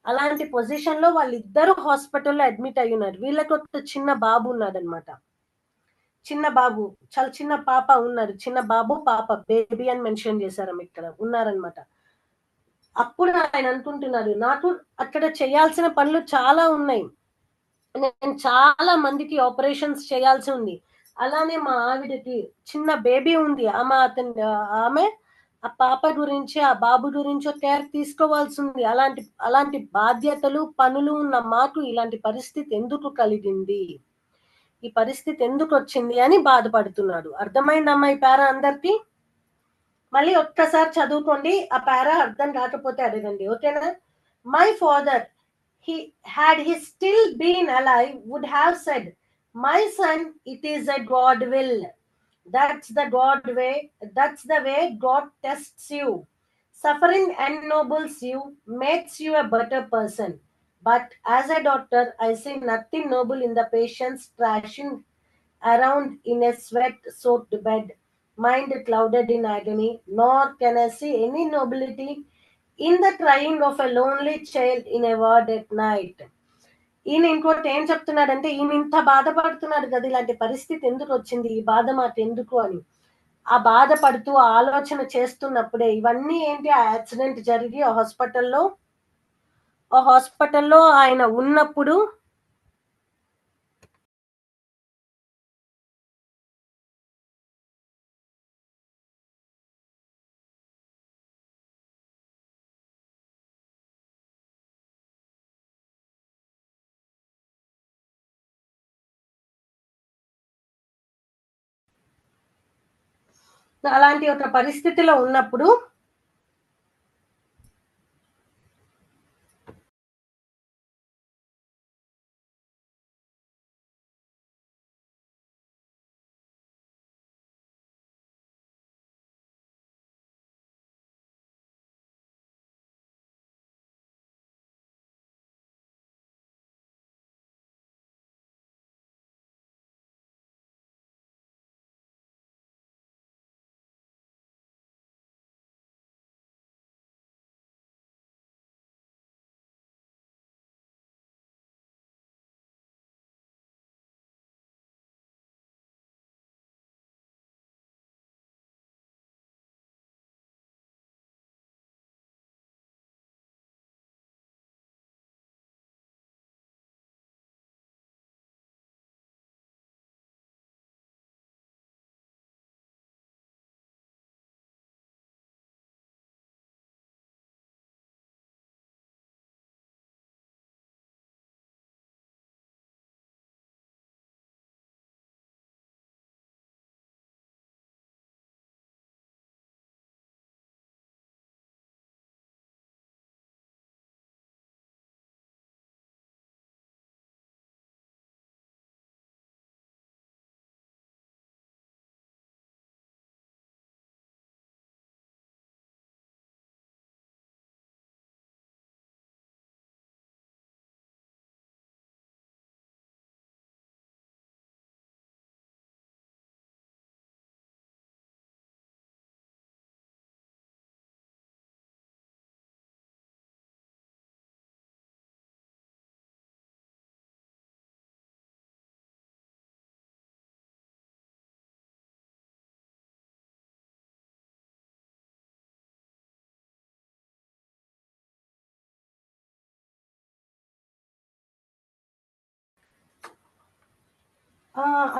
అలాంటి పొజిషన్ లో వాళ్ళిద్దరూ హాస్పిటల్లో అడ్మిట్ అయి ఉన్నారు. వీళ్ళకి ఒక చిన్న బాబు ఉన్నాడు అనమాట. చిన్న బాబు, చాలా చిన్న పాప ఉన్నారు. చిన్న బాబు, పాప బేబీ అని మెన్షన్ చేశారమ్మ ఇక్కడ ఉన్నారనమాట. అప్పుడు ఆయన అనుకుంటున్నాడు, నాకు అక్కడ చేయాల్సిన పనులు చాలా ఉన్నాయి. నేను చాలా మందికి ఆపరేషన్స్ చేయాల్సి ఉంది. అలానే మా ఆవిడకి చిన్న బేబీ ఉంది. ఆమె ఆ పాప గురించి, ఆ బాబు గురించో కేర్ తీసుకోవాల్సి ఉంది. అలాంటి బాధ్యతలు, పనులు ఉన్న మాకు ఇలాంటి పరిస్థితి ఎందుకు కలిగింది? ఈ పరిస్థితి ఎందుకొచ్చింది అని బాధపడుతున్నాడు. అర్థమైందమ్మా ఈ పారా అందరికి? మళ్ళీ ఒక్కసారి చదువుకోండి. ఆ పారా అర్థం కాకపోతే అడగండి. ఓకేనా? My father had he still been alive would have said, my son, it is a God will. That's the way God tests you. Suffering ennobles you, makes you a better person. But as a doctor, I see nothing noble in the patient's thrashing around in a sweat-soaked bed, mind clouded in agony, nor can I see any nobility in the crying of a lonely child in a ward at night. ఈయన ఇంకోటి ఏం చెప్తున్నాడంటే, ఈయన ఇంత బాధపడుతున్నాడు కదా, ఇలాంటి పరిస్థితి ఎందుకు వచ్చింది, ఈ బాధ మాకు ఎందుకు అని. ఆ బాధపడుతూ ఆలోచన చేస్తున్నప్పుడే ఇవన్నీ ఏంటి, ఆ యాక్సిడెంట్ జరిగి ఆ హాస్పిటల్లో ఆయన ఉన్నప్పుడు అలాంటి ఒక పరిస్థితిలో ఉన్నప్పుడు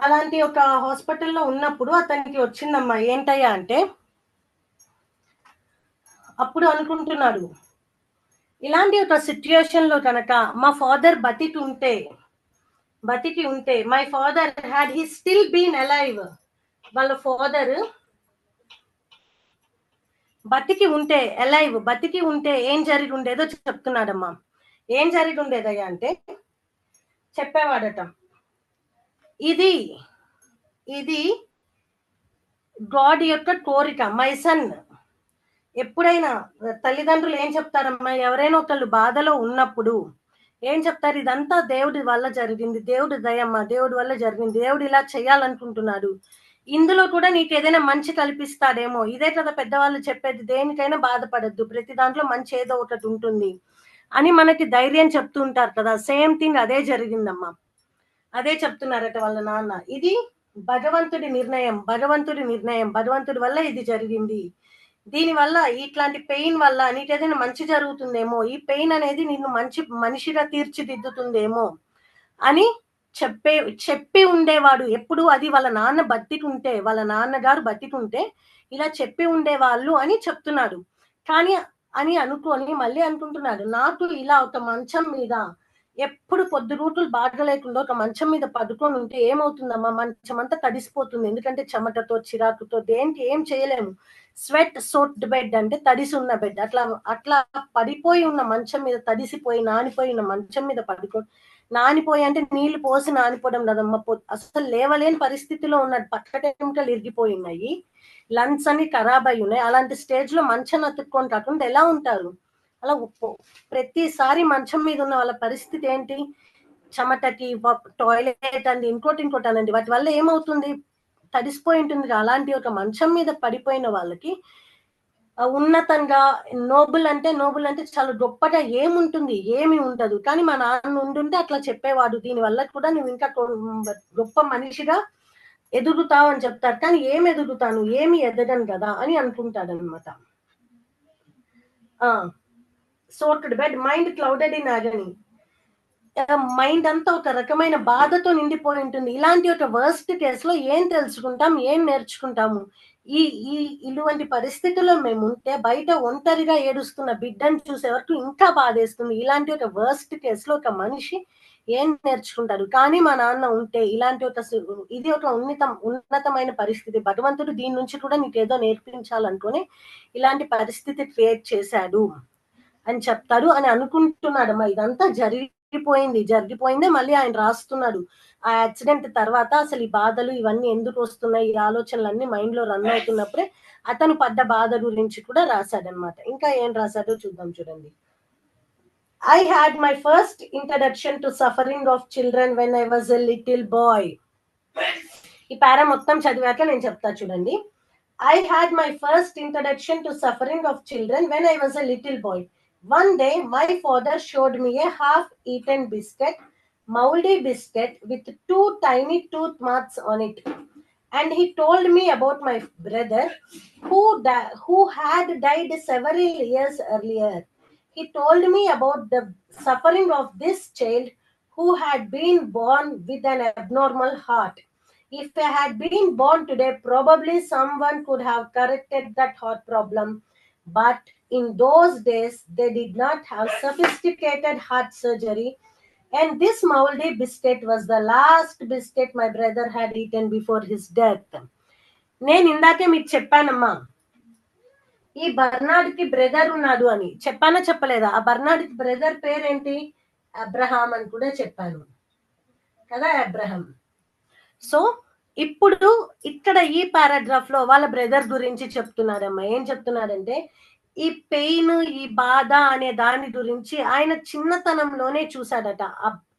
అలాంటి ఒక హాస్పిటల్లో ఉన్నప్పుడు అతనికి వచ్చిందమ్మా ఏంటయ్యా అంటే, అప్పుడు అనుకుంటున్నాడు, ఇలాంటి ఒక సిచ్యుయేషన్ లో కనుక మా ఫాదర్ బతికి ఉంటే my father had he still been alive, వాళ్ళ ఫాదర్ బతికి ఉంటే ఏం జరిగి ఉండేదో చెప్తున్నాడమ్మా. ఏం జరిగి ఉండేదయ్యా అంటే చెప్పేవాడట, ఇది గాడ్ యొక్క కోరిక. మై సన్, ఎప్పుడైనా తల్లిదండ్రులు ఏం చెప్తారమ్మా, ఎవరైనా ఒకళ్ళు బాధలో ఉన్నప్పుడు ఏం చెప్తారు, ఇదంతా దేవుడి వల్ల జరిగింది, దేవుడి దయమ్మా, దేవుడి వల్ల జరిగింది, దేవుడు ఇలా చేయాలనుకుంటున్నాడు, ఇందులో కూడా నీకు ఏదైనా మంచి కల్పిస్తాడేమో. ఇదే కదా పెద్దవాళ్ళు చెప్పేది, దేనికైనా బాధపడద్దు, ప్రతి దాంట్లో మంచి ఏదో ఒకటి ఉంటుంది అని మనకి ధైర్యం చెప్తూ ఉంటారు కదా. సేమ్ థింగ్ అదే జరిగిందమ్మా. అదే చెప్తున్నారట వాళ్ళ నాన్న. ఇది భగవంతుడి నిర్ణయం, భగవంతుడి వల్ల ఇది జరిగింది. దీనివల్ల ఇట్లాంటి పెయిన్ వల్ల నీకేదైనా మంచి జరుగుతుందేమో, ఈ పెయిన్ అనేది నిన్ను మంచి మనిషిగా తీర్చిదిద్దుతుందేమో అని చెప్పి ఉండేవాడు. ఎప్పుడు అది వాళ్ళ నాన్నగారు బతికుంటే ఇలా చెప్పి ఉండేవాళ్ళు అని చెప్తున్నాడు. కానీ అని అనుకోని మళ్ళీ అనుకుంటున్నాడు. నాకు ఇలా ఒక మంచం మీద ఎప్పుడు పొద్దుగూకులు బాగలేకుండా ఒక మంచం మీద పడుకొని ఉంటే ఏమవుతుందమ్మా? మంచం అంతా తడిసిపోతుంది. ఎందుకంటే చెమటతో, చిరాకుతో దేనికి ఏం చేయలేము. స్వెట్ సోక్డ్ బెడ్ అంటే తడిసి ఉన్న బెడ్. అట్లా పడిపోయి ఉన్న మంచం మీద తడిసిపోయి, నానిపోయిన మంచం మీద నానిపోయి అంటే నీళ్లు పోసి నానిపోవడం కదమ్మా. అసలు లేవలేని పరిస్థితిలో ఉన్నాడు. పక్కటెముకలు ఇరిగిపోయి ఉన్నాయి. లంగ్స్ అన్ని ఖరాబ్ అయి ఉన్నాయి. అలాంటి స్టేజ్ లో మంచం అతుక్కొని కాకుండా ఎలా ఉంటారు? అలా ప్రతిసారి మంచం మీద ఉన్న వాళ్ళ పరిస్థితి ఏంటి? చెమటకి, టాయిలెట్ అండి, ఇంకోటి అనండి, వాటి వల్ల ఏమవుతుంది? తడిసిపోయి ఉంటుంది. అలాంటి ఒక మంచం మీద పడిపోయిన వాళ్ళకి ఉన్నతంగా నోబుల్ అంటే చాలా గొప్పగా ఏముంటుంది? ఏమి ఉండదు. కానీ మా నాన్న ఉండుంటే అట్లా చెప్పేవాడు. దీనివల్ల కూడా నువ్వు ఇంకా గొప్ప మనిషిగా ఎదుగుతావు అని చెప్తారు. కానీ ఏమి ఎదుగుతాను? ఏమి ఎదగను కదా అని అనుకుంటాడనమాట. Soaked bed, mind clouded in agony. Mind అంతా ఒక రకమైన బాధతో నిండిపోయి ఉంటుంది. ఇలాంటి ఒక వర్స్ట్ కేసులో ఏం తెలుసుకుంటాం? ఏం నేర్చుకుంటాము? ఈ ఈ ఇటువంటి పరిస్థితుల్లో మేము ఉంటే బయట ఒంటరిగా ఏడుస్తున్న బిడ్డను చూసే వరకు ఇంకా బాధేస్తుంది. ఇలాంటి ఒక వర్స్ట్ కేసులో ఒక మనిషి ఏం నేర్చుకుంటాడు? కానీ మా నాన్న ఉంటే ఇలాంటి ఇది ఒక ఉన్నతమైన పరిస్థితి. భగవంతుడు దీని నుంచి కూడా నీకేదో నేర్పించాలనుకుని ఇలాంటి పరిస్థితి క్రియేట్ చేశాడు అని చెప్తాడు అని అనుకుంటున్నాడమ్మా. ఇదంతా జరిగిపోయిందే మళ్ళీ ఆయన రాస్తున్నాడు. ఆ యాక్సిడెంట్ తర్వాత అసలు ఈ బాధలు ఇవన్నీ ఎందుకు వస్తున్నాయి, ఈ ఆలోచనలన్నీ మైండ్ లో రన్ అవుతున్నప్పుడే అతను పడ్డ బాధ గురించి కూడా రాశాడనమాట. ఇంకా ఏం రాశాడో చూద్దాం, చూడండి. I had my first introduction to suffering of children when I was a little boy. ఈ పారా మొత్తం చదివాక నేను చెప్తా చూడండి. I had my first introduction to suffering of children when I was a little boy. One day, my father showed me a half-eaten biscuit, moldy biscuit with 2 tiny tooth marks on it. And he told me about my brother who had died several years earlier. He told me about the suffering of this child who had been born with an abnormal heart. If I had been born today, probably someone could have corrected that heart problem. But in those days, they did not have sophisticated heart surgery. And this moldy biscuit was the last biscuit my brother had eaten before his death. నేను ఇందాకే మీకు చెప్పానమ్మా, ఈ Barnard కి brother ఉన్నాడు అని. చెప్పానా చెప్పలేదా? ఆ బర్నార్డ్ కి బ్రదర్ పేరేంటి? అబ్రహాం అని కూడా చెప్పాను కదా, అబ్రహాం. సో ఇప్పుడు ఇక్కడ ఈ పారాగ్రాఫ్ లో వాళ్ళ బ్రదర్ గురించి చెప్తున్నారమ్మా. ఏం చెప్తున్నారంటే, ఈ పెయిన్, ఈ బాధ అనే దాని గురించి ఆయన చిన్నతనంలోనే చూశాడట.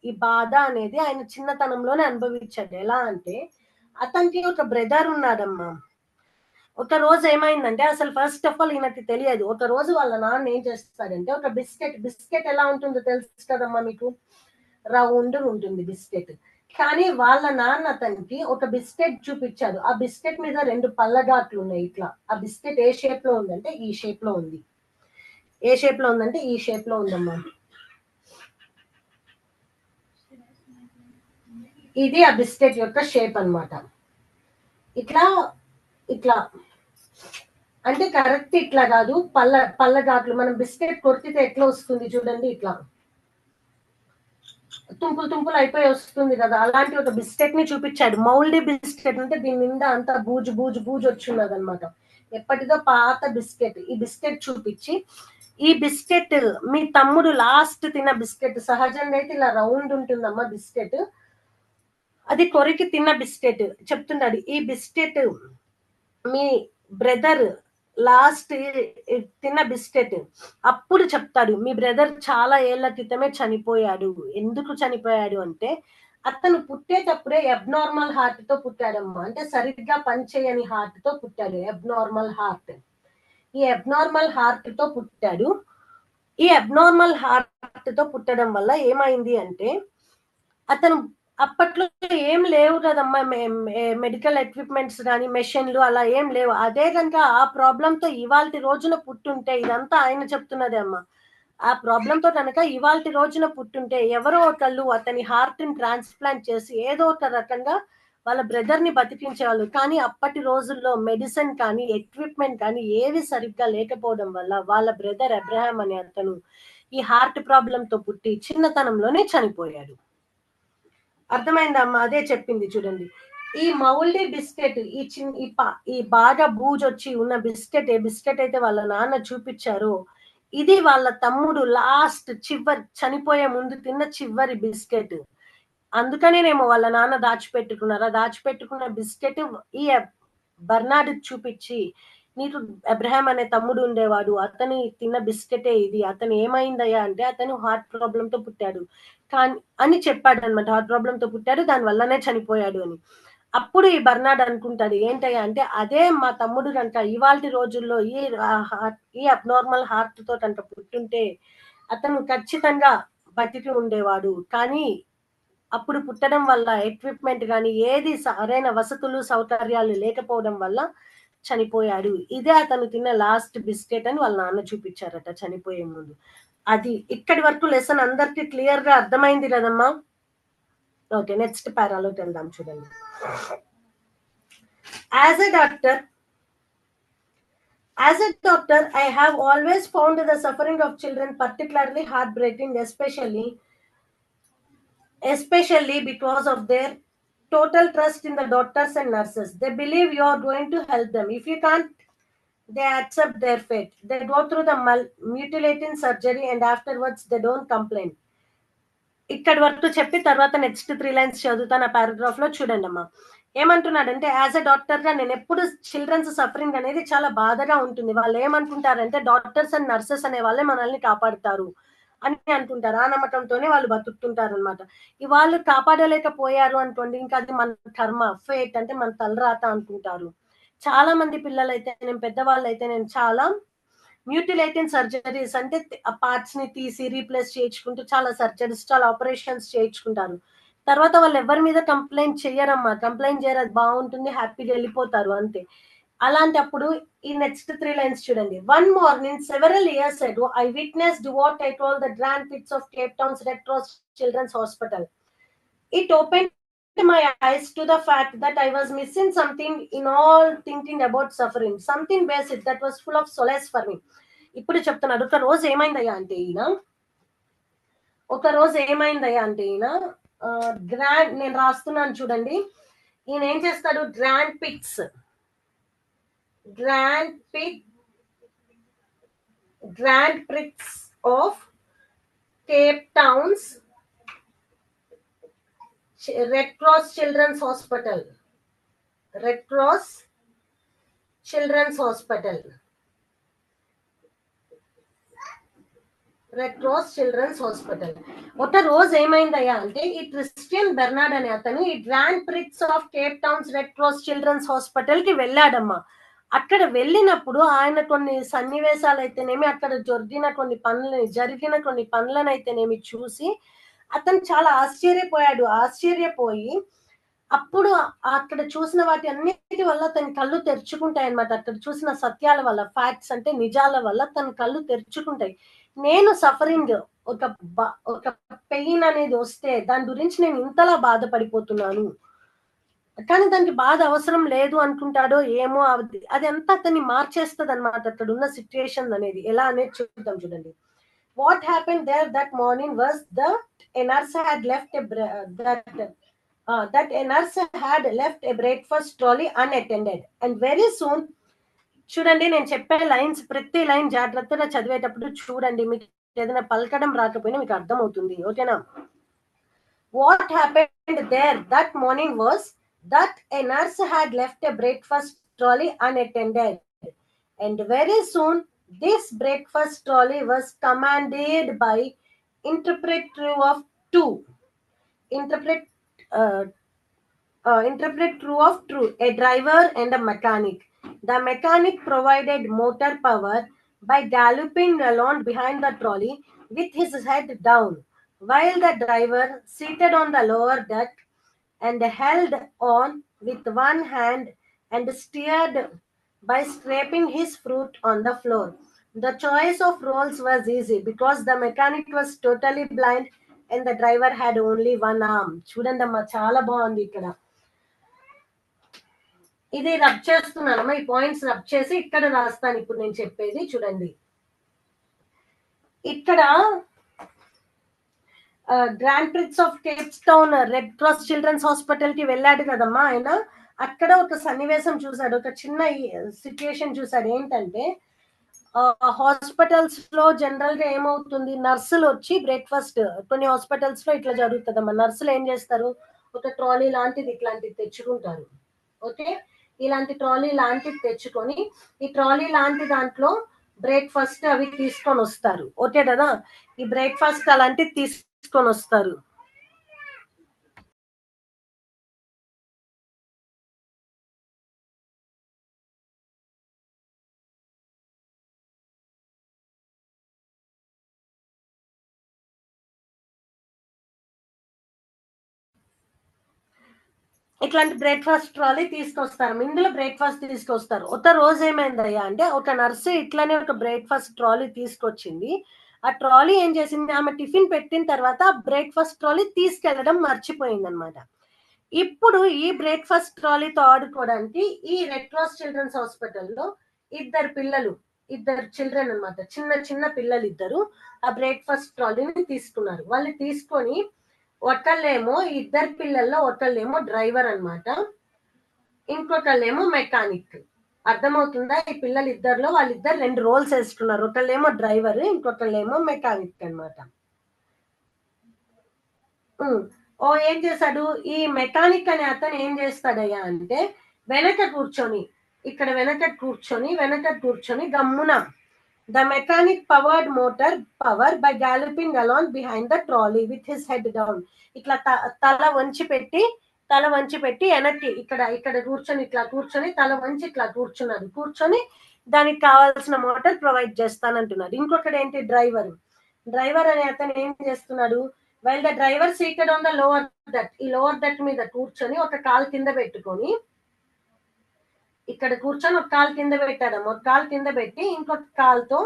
ఈ బాధ అనేది ఆయన చిన్నతనంలోనే అనుభవించాడు. ఎలా అంటే, అతనికి ఒక బ్రదర్ ఉన్నాడమ్మా. ఒక రోజు ఏమైందంటే, అసలు ఫస్ట్ ఆఫ్ ఆల్ ఈయనకి తెలియదు. ఒక రోజు వాళ్ళ నాన్న ఏం చేస్తాడంటే, ఒక బిస్కెట్ ఎలా ఉంటుందో తెలుసు కదమ్మా మీకు, రౌండ్ ఉంటుంది బిస్కెట్. కానీ వాళ్ళ నాన్న అతనికి ఒక బిస్కెట్ చూపించాడు. ఆ బిస్కెట్ మీద 2 పల్లగాట్లు ఉన్నాయి. ఇట్లా ఆ బిస్కెట్ ఏ షేప్ లో ఉందంటే ఈ షేప్ లో ఉంది. ఏ షేప్ లో ఉందంటే ఈ షేప్ లో ఉందమ్మా. ఇది ఆ బిస్కెట్ యొక్క షేప్ అన్నమాట. ఇట్లా అంటే కరెక్ట్ ఇట్లా కాదు, పల్లగాట్లు. మనం బిస్కెట్ కొరికితే ఎట్లా వస్తుంది చూడండి, ఇట్లా తుంపులు అయిపోయి వస్తుంది కదా, అలాంటి ఒక బిస్కెట్ ని చూపించాడు. మౌల్డీ బిస్కెట్ అంటే దీని మీద అంతా బూజు వచ్చిన్నది అనమాట. ఎప్పటిదో పాత బిస్కెట్. ఈ బిస్కెట్ చూపించి, ఈ బిస్కెట్ మీ తమ్ముడు లాస్ట్ తిన్న బిస్కెట్, సహజంగా అయితే ఇలా రౌండ్ ఉంటుందమ్మా బిస్కెట్, అది కొరికి తిన్న బిస్కెట్ చెప్తున్నాడు. ఈ బిస్కెట్ మీ బ్రదర్ లాస్ట్ తిన్న బిస్కెట్. అప్పుడు చెప్తాడు, మీ బ్రదర్ చాలా ఏళ్ల క్రితమే చనిపోయాడు. ఎందుకు చనిపోయాడు అంటే, అతను పుట్టేటప్పుడే అబ్నార్మల్ హార్ట్ తో పుట్టాడమ్మా. అంటే సరిగ్గా పనిచేయని హార్ట్ తో పుట్టాడు. Abnormal heart. ఈ అబ్నార్మల్ హార్ట్ తో పుట్టాడు. ఈ అబ్నార్మల్ హార్ట్ తో పుట్టడం వల్ల ఏమైంది అంటే, అతను అప్పట్లో ఏం లేవు కదమ్మా, మెడికల్ ఎక్విప్మెంట్స్ కానీ మెషిన్లు అలా ఏం లేవు. అదే కనుక ఆ ప్రాబ్లంతో ఇవాల్టి రోజున పుట్టుంటే, ఇదంతా ఆయన చెప్తున్నదే అమ్మా, ఆ ప్రాబ్లంతో కనుక ఇవాల్టి రోజున పుట్టుంటే ఎవరో ఒకళ్ళు అతని హార్ట్ని ట్రాన్స్ప్లాంట్ చేసి ఏదో ఒక రకంగా వాళ్ళ బ్రదర్ని బతికించేవాళ్ళు. కానీ అప్పటి రోజుల్లో మెడిసిన్ కానీ ఎక్విప్మెంట్ కానీ ఏవి సరిగ్గా లేకపోవడం వల్ల వాళ్ళ బ్రదర్ అబ్రహాం అనే అతను ఈ హార్ట్ ప్రాబ్లంతో పుట్టి చిన్నతనంలోనే చనిపోయాడు. అర్థమైందా అమ్మా? అదే చెప్పింది చూడండి. ఈ మౌల్డీ బిస్కెట్, ఈ బాగా బూజొచ్చి ఉన్న బిస్కెట్, ఏ బిస్కెట్ అయితే వాళ్ళ నాన్న చూపించారో, ఇది వాళ్ళ తమ్ముడు లాస్ట్ చనిపోయే ముందు తిన్న చివరి బిస్కెట్. అందుకనేనేమో వాళ్ళ నాన్న దాచిపెట్టుకున్నారు. ఆ దాచిపెట్టుకున్న బిస్కెట్ ఈ బర్నార్డ్ చూపించి, నీకు అబ్రహాం అనే తమ్ముడు ఉండేవాడు, అతను తిన్న బిస్కెటే ఇది, అతను ఏమైందయ్యా అంటే అతను హార్ట్ ప్రాబ్లంతో పుట్టాడు కానీ అని చెప్పాడు అనమాట. హార్ట్ ప్రాబ్లంతో పుట్టాడు, దాని వల్లనే చనిపోయాడు అని. అప్పుడు ఈ బర్నార్డ్ అనుకుంటాడు ఏంటయ్యా అంటే, అదే మా తమ్ముడు కనుక ఇవాల్టి రోజుల్లో ఈ అబ్నార్మల్ హార్ట్ తో కనుక పుట్టుంటే అతను ఖచ్చితంగా బతికి ఉండేవాడు. కానీ అప్పుడు పుట్టడం వల్ల ఎక్విప్మెంట్ కానీ ఏది సరైన వసతులు సౌకర్యాలు లేకపోవడం వల్ల చనిపోయాడు. ఇదే అతను తిన్న లాస్ట్ బిస్కెట్ అని వాళ్ళ నాన్న చూపించారట చనిపోయే ముందు. అది ఇక్కడి వరకు లెసన్ అందరికి క్లియర్ గా అర్థమైంది కదమ్మా? ఓకే, నెక్స్ట్ పారాలోకి వెళ్దాం చూడండి. As a doctor, I have always found the suffering of children particularly heartbreaking, especially because of their total trust in the doctors and nurses. They believe you are going to help them. If you can't, they accept their fate. They go through the mutilating surgery and afterwards they don't complain. ఇక్కడి వరకు చెప్పి తర్వాత next 3 lines చదువుతాను ఆ paragraph లో. చూడండి అమ్మా, ఏమంటున్నాడంటే, యాజ్ ఎ డాక్టర్ గా నేను ఎప్పుడు చిల్డ్రన్స్ సఫరింగ్ అనేది చాలా బాధగా ఉంటుంది. వాళ్ళు ఏమనుకుంటారంటే డాక్టర్స్ అండ్ నర్సెస్ అనే వాళ్ళే మనల్ని కాపాడుతారు అని అనుకుంటారు. ఆ నమ్మకంతోనే వాళ్ళు బతుకుతుంటారు అనమాట. వాళ్ళు కాపాడలేకపోయారు అనుకోండి, ఇంకా అది మన కర్మ, ఫేట్ అంటే మన తలరాత అనుకుంటారు. చాలా మంది పిల్లలు అయితే, నేను పెద్దవాళ్ళు అయితే నేను చాలా మ్యూటిలేటింగ్ సర్జరీస్ అంటే ఆ పార్ట్స్ ని తీసి రీప్లేస్ చేయించుకుంటూ చాలా సర్జరీస్, చాలా ఆపరేషన్స్ చేయించుకుంటారు. తర్వాత వాళ్ళు ఎవరి మీద కంప్లైంట్ చెయ్యరమ్మా. కంప్లైంట్ చేయరు, అది బాగుంటుంది, హ్యాపీగా వెళ్ళిపోతారు అంతే. అలాంటప్పుడు ఈ నెక్స్ట్ 3 లైన్స్ చూడండి. One morning several years ago, I witnessed what I call the grand pits of Cape Town's Red Cross Children's Hospital. It opened my eyes to the fact that I was missing something in all thinking about suffering. Something basic that was full of solace for me. ఇప్పుడు చెప్తున్నాడు. ఒక రోజు ఏమైందయ్యా అంటే ఈయన grand, నేను రాస్తున్నాను చూడండి. ఈయన ఏం చేస్తాడు, grand pits of Cape Town's Red Cross children's hospital. ఒక రోజు ఏమైందయ్యా అంటే, ఈ క్రిస్టియన్ బెర్నార్డ్ అనే అతను ఈ grand prix of Cape Town's Red Cross children's hospital కి వెళ్ళాడమ్మా. అక్కడ వెళ్ళినప్పుడు ఆయన కొన్ని సన్నివేశాలు అయితేనేమి, అక్కడ జరిగిన కొన్ని పనులను అయితేనేమి చూసి అతను చాలా ఆశ్చర్యపోయి అప్పుడు అక్కడ చూసిన వాటి అన్నిటి వల్ల తన కళ్ళు తెరుచుకుంటాయి అనమాట. అక్కడ చూసిన సత్యాల వల్ల, ఫ్యాక్ట్స్ అంటే నిజాల వల్ల తన కళ్ళు తెరుచుకుంటాయి. నేను సఫరింగ్, ఒక పెయిన్ అనేది వస్తే దాని గురించి నేను ఇంతలా బాధపడిపోతున్నాను, కానీ దానికి బాధ అవసరం లేదు అనుకుంటాడో ఏమో. అది అంతా అతన్ని మార్చేస్తుంది అనమాట. అక్కడ ఉన్న సిచ్యుయేషన్ అనేది ఎలా అనేది చూద్దాం చూడండి. What happen there that morning was that a nurse had left a breakfast trolley unattended and very soon. చూడండి, నేను చెప్పే లైన్స్ ప్రతి లైన్ జాగ్రత్తగా చదివేటప్పుడు చూడండి. మీకు ఏదైనా పలకడం రాకపోయినా మీకు అర్థమవుతుంది, ఓకేనా? What happened there that morning was that a nurse had left a breakfast trolley unattended and very soon this breakfast trolley was commanded by interpret crew of two, a driver and a mechanic. The mechanic provided motor power by galloping along behind the trolley with his head down, while the driver, seated on the lower deck, and held on with one hand and steered by scraping his fruit on the floor. The choice of roles was easy because the mechanic was totally blind and the driver had only one arm. చూడండమ్మా చాలా బాగుంది ఇక్కడ. ఇది rub చేస్తున్నానమ్మా, ఈ points rub చేసి ఇక్కడ రాస్తాను ఇప్పుడు నేను చెప్పేది. చూడండి ఇక్కడ grand prince of Cape Town Red Cross children's hospital కి వెళ్ళాడు కదమ్మా ఆయన. అక్కడ ఒక సన్నివేశం చూశాడు, ఒక చిన్న సిచ్యుయేషన్ చూశాడు. ఏంటంటే హాస్పిటల్స్ లో జనరల్ గా ఏమవుతుంది, నర్సులు వచ్చి బ్రేక్ఫాస్ట్, కొన్ని హాస్పిటల్స్ లో ఇట్లా జరుగుతుందమ్మా. నర్సులు ఏం చేస్తారు, ఒక ట్రాలీ లాంటిది ఇట్లాంటిది తెచ్చుకుంటారు. ఓకే, ఇలాంటి ట్రాలీ లాంటిది తెచ్చుకొని ఈ ట్రాలీ లాంటి దాంట్లో బ్రేక్ఫాస్ట్ అవి తీసుకొని వస్తారు. ఓకే కదా, ఈ బ్రేక్ఫాస్ట్ అలాంటివి తీసుకొని వస్తారు. ఇట్లాంటి బ్రేక్ఫాస్ట్ ట్రాలీ తీసుకొస్తారు. ఇందులో బ్రేక్ఫాస్ట్ తీసుకొస్తారు. ఒక రోజు ఏమైందయ్యా అంటే, ఒక నర్సు ఇట్లానే ఒక బ్రేక్ఫాస్ట్ ట్రాలీ తీసుకొచ్చింది. ఆ ట్రాలీ ఏం చేసింది, ఆమె టిఫిన్ పెట్టిన తర్వాత బ్రేక్ఫాస్ట్ ట్రాలీ తీసుకెళ్లడం మర్చిపోయింది అనమాట. ఇప్పుడు ఈ బ్రేక్ఫాస్ట్ ట్రాలీతో ఆడుకోవడానికి ఈ రెడ్ క్రాస్ చిల్డ్రన్స్ హాస్పిటల్లో ఇద్దరు చిల్డ్రన్ అనమాట, చిన్న చిన్న పిల్లలు ఇద్దరు ఆ బ్రేక్ఫాస్ట్ ట్రాలీని తీసుకున్నారు. వాళ్ళు తీసుకొని ఒకళ్ళేమో, ఇద్దరు పిల్లల్లో ఒకళ్ళేమో డ్రైవర్ అనమాట, ఇంకొకళ్ళేమో మెకానిక్. అర్థమవుతుందా, ఈ పిల్లలు ఇద్దరులో వాళ్ళిద్దరు రెండు రోల్స్ వేసుకున్నారు. ఒకళ్ళేమో డ్రైవర్, ఇంకొకళ్ళేమో మెకానిక్ అనమాట. ఏం చేశాడు ఈ మెకానిక్ అనే అతను, ఏం చేస్తాడయ్యా అంటే, వెనక కూర్చొని గమ్మున the mechanic powered motor power by galloping along behind the trolley with his head down. ఇట్లా తల వంచి పెట్టి వెనక్కి ఇక్కడ కూర్చొని తల వంచి ఇట్లా కూర్చొని దానికి కావాల్సిన మోటార్ ప్రొవైడ్ చేస్తానంటున్నాడు. ఇంకొకటి ఏంటి, డ్రైవర్ అనే అతను ఏం చేస్తున్నాడు, while the driver seated on the lower డట్ మీద కూర్చొని ఒక కాలు కింద పెట్టుకొని, ఇక్కడ కూర్చొని ఒక కాలు కింద పెట్టాడమ్మ. ఒక కాలు కింద పెట్టి ఇంకొక కాలుతో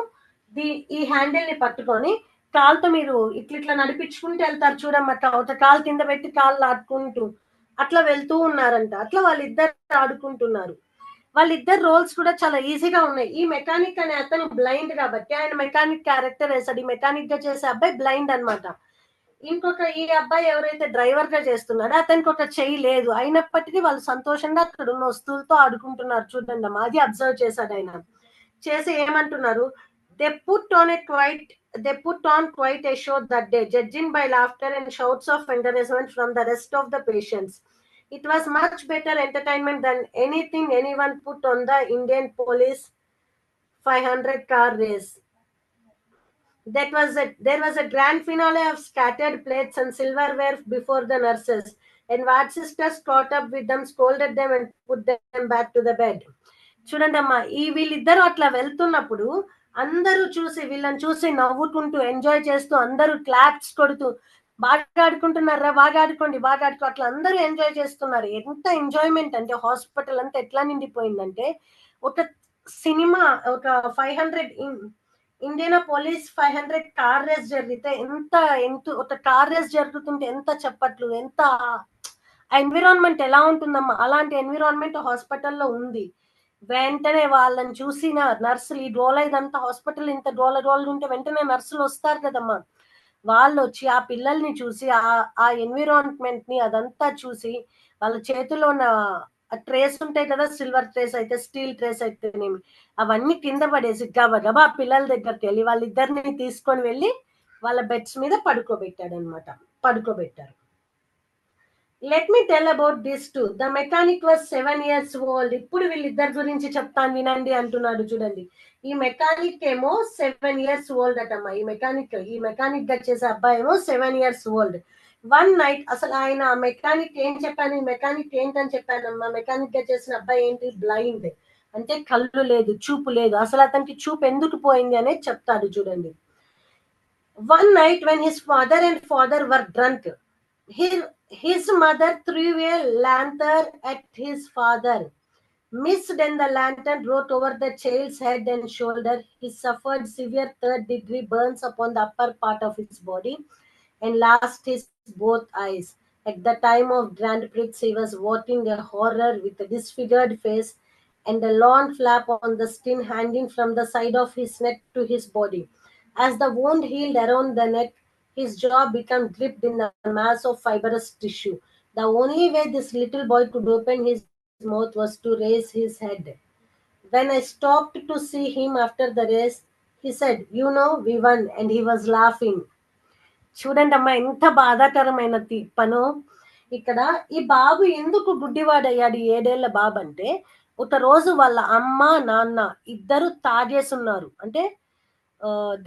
ఈ హ్యాండిల్ ని పట్టుకొని, కాలుతో మీరు ఇట్లా నడిపించుకుంటూ వెళ్తారు చూడమ్మా, ఒక కాలు కింద పెట్టి కాళ్ళు ఆడుకుంటూ అట్లా వెళ్తూ ఉన్నారంట. అట్లా వాళ్ళిద్దరు ఆడుకుంటున్నారు. వాళ్ళిద్దరు రోల్స్ కూడా చాలా ఈజీగా ఉన్నాయి. ఈ మెకానిక్ అనే అతను బ్లైండ్ కాబట్టి ఆయన మెకానిక్ క్యారెక్టర్ వేసాడు. ఈ మెకానిక్ గా చేసే అబ్బాయి బ్లైండ్ అనమాట. ఇంకొక ఈ అబ్బాయి ఎవరైతే డ్రైవర్ గా చేస్తున్నాడో అతనికి ఒక చెయ్యి లేదు. అయినప్పటికీ వాళ్ళు సంతోషంగా అక్కడ ఉన్న వస్తువులతో ఆడుకుంటున్నారు. చూడండి అమ్మా, అది అబ్జర్వ్ చేశాడు ఆయన. చేసి ఏమంటున్నారు, they put on quite a show that day, judging by laughter and shouts of encouragement from the rest of the patients. It was much better entertainment than anything anyone put on the Indian Police 500 car race. There was a grand finale of scattered plates and silverware before the nurses, and ward sisters caught up with them, scolded them and put them back to the bed. చూడండి అమ్మా, వీళ్ళిద్దరు అట్లా వెళ్తున్నప్పుడు అందరూ వీళ్ళని చూసి నవ్వుకుంటూ enjoy చేస్తూ అందరూ క్లాప్స్ కొడుతూ, బాగా ఆడుకుంటున్నారా, బాగా ఆడుకోండి అట్లా అందరూ ఎంజాయ్ చేస్తున్నారు. ఎంత ఎంజాయ్మెంట్ అంటే హాస్పిటల్ అంతా ఎట్లా నిండిపోయిందంటే, ఒక సినిమా, ఒక 500 ఇండియన్ పోలీస్ 500 కార్ రేస్ జరిగితే ఒక కార్ రేస్ జరుగుతుంటే ఎంత చప్పట్లు, ఎంత ఎన్విరాన్మెంట్ ఎలా ఉంటుందమ్మా, అలాంటి ఎన్విరాన్మెంట్ హాస్పిటల్లో ఉంది. వెంటనే వాళ్ళని చూసిన నర్సులు, ఈ డోల ఇదంతా హాస్పిటల్ ఇంత డోల ఉంటే వెంటనే నర్సులు వస్తారు కదమ్మా, వాళ్ళు వచ్చి ఆ పిల్లల్ని చూసి ఆ ఎన్విరాన్మెంట్ ని అదంతా చూసి, వాళ్ళ చేతిలో ఉన్న ట్రేస్ ఉంటాయి కదా, సిల్వర్ ట్రేస్ అయితే స్టీల్ ట్రేస్ అయితేనేమి, అవన్నీ కింద పడేసి గబగబా ఆ పిల్లల దగ్గరికి వెళ్ళి వాళ్ళిద్దరిని తీసుకొని వెళ్ళి వాళ్ళ బెడ్స్ మీద పడుకోబెట్టారు. Let me tell about this too. The mechanic was 7 years old. ఇప్పుడు వీళ్ళిద్దరి గురించి చెప్తాను వినండి అంటున్నాడు. చూడండి, ఈ మెకానిక్ ఏమో 7 years old అటమ్మా. ఈ మెకానిక్ గా చేసే అబ్బాయి ఏమో 7 years old. వన్ నైట్, అసలు ఆయన మెకానిక్ ఏం చెప్పాను, ఈ మెకానిక్ ఏంటని చెప్పానమ్మా, మెకానిక్ గా చేసిన అబ్బాయి ఏంటి, బ్లైండ్ అంటే కళ్ళు లేదు, చూపు లేదు. అసలు అతనికి చూపు ఎందుకు పోయింది అనేది చెప్తాడు. చూడండి, one night when his father were drunk, his mother threw a lantern at his father, missed, and the lantern wrote over the child's head and shoulder. He suffered severe third-degree burns upon the upper part of his body and lost his both eyes. At the time of Grand Prix, he was walking a horror with a disfigured face and a long flap on the skin hanging from the side of his neck to his body. As the wound healed around the neck, his jaw became gripped in the mass of fibrous tissue. The only way this little boy could open his mouth was to raise his head. When I stopped to see him after the race, he said, "You know, we won," and he was laughing. చూడండి అమ్మా ఎంత బాధాకరమైన పనో. ఇక్కడ ఈ బాబు ఎందుకు గుడ్డివాడయ్యాడు 7 ఏళ్ల బాబు అంటే, ఒక రోజు వాళ్ళ అమ్మ నాన్న ఇద్దరు తాగేసున్నారు. అంటే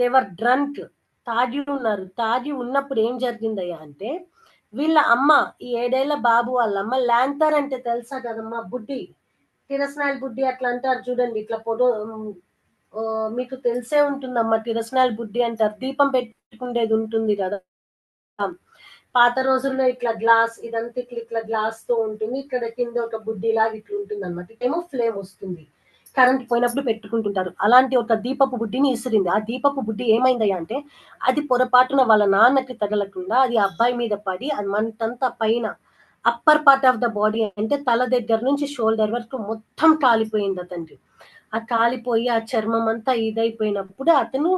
దేవర్ డ్రంక్, తాగి ఉన్నారు. తాగి ఉన్నప్పుడు ఏం జరిగిందయ్యా అంటే, వీళ్ళ అమ్మ, ఈ 7 ఏళ్ల బాబు వాళ్ళ అమ్మ, ల్యాంతర్ అంటే తెలుసా కదమ్మా, బుడ్డి, కిరసనాయిల్ బుడ్డి అట్లా అంటారు చూడండి, ఇట్లా మీకు తెలిసే ఉంటుందమ్మా, కిరసనాయిల్ బుడ్డి అంటారు, దీపం పెట్టుకునేది ఉంటుంది కదా పాత రోజుల్లో. ఇట్లా గ్లాస్, ఇదంతా ఇట్లా గ్లాస్ తో ఉంటుంది, ఇక్కడ కింద ఒక బుడ్డి లాగా ఇట్లా ఉంటుంది అనమాట. ఇటేమో ఫ్లేమ్ వస్తుంది, కరెంట్ పోయినప్పుడు పెట్టుకుంటుంటారు. అలాంటి ఒక దీపపు బుడ్డిని ఇసిరింది. ఆ దీపపు బుడ్డి ఏమైందయ్యా అంటే, అది పొరపాటున వాళ్ళ నాన్నకి తగలకుండా అది అబ్బాయి మీద పడి, అది మంటంతా పైన upper part of the body, అంటే తల దగ్గర నుంచి షోల్డర్ వరకు మొత్తం కాలిపోయింది అతనికి. ఆ కాలిపోయి ఆ చర్మం అంతా ఇదైపోయినప్పుడు అతను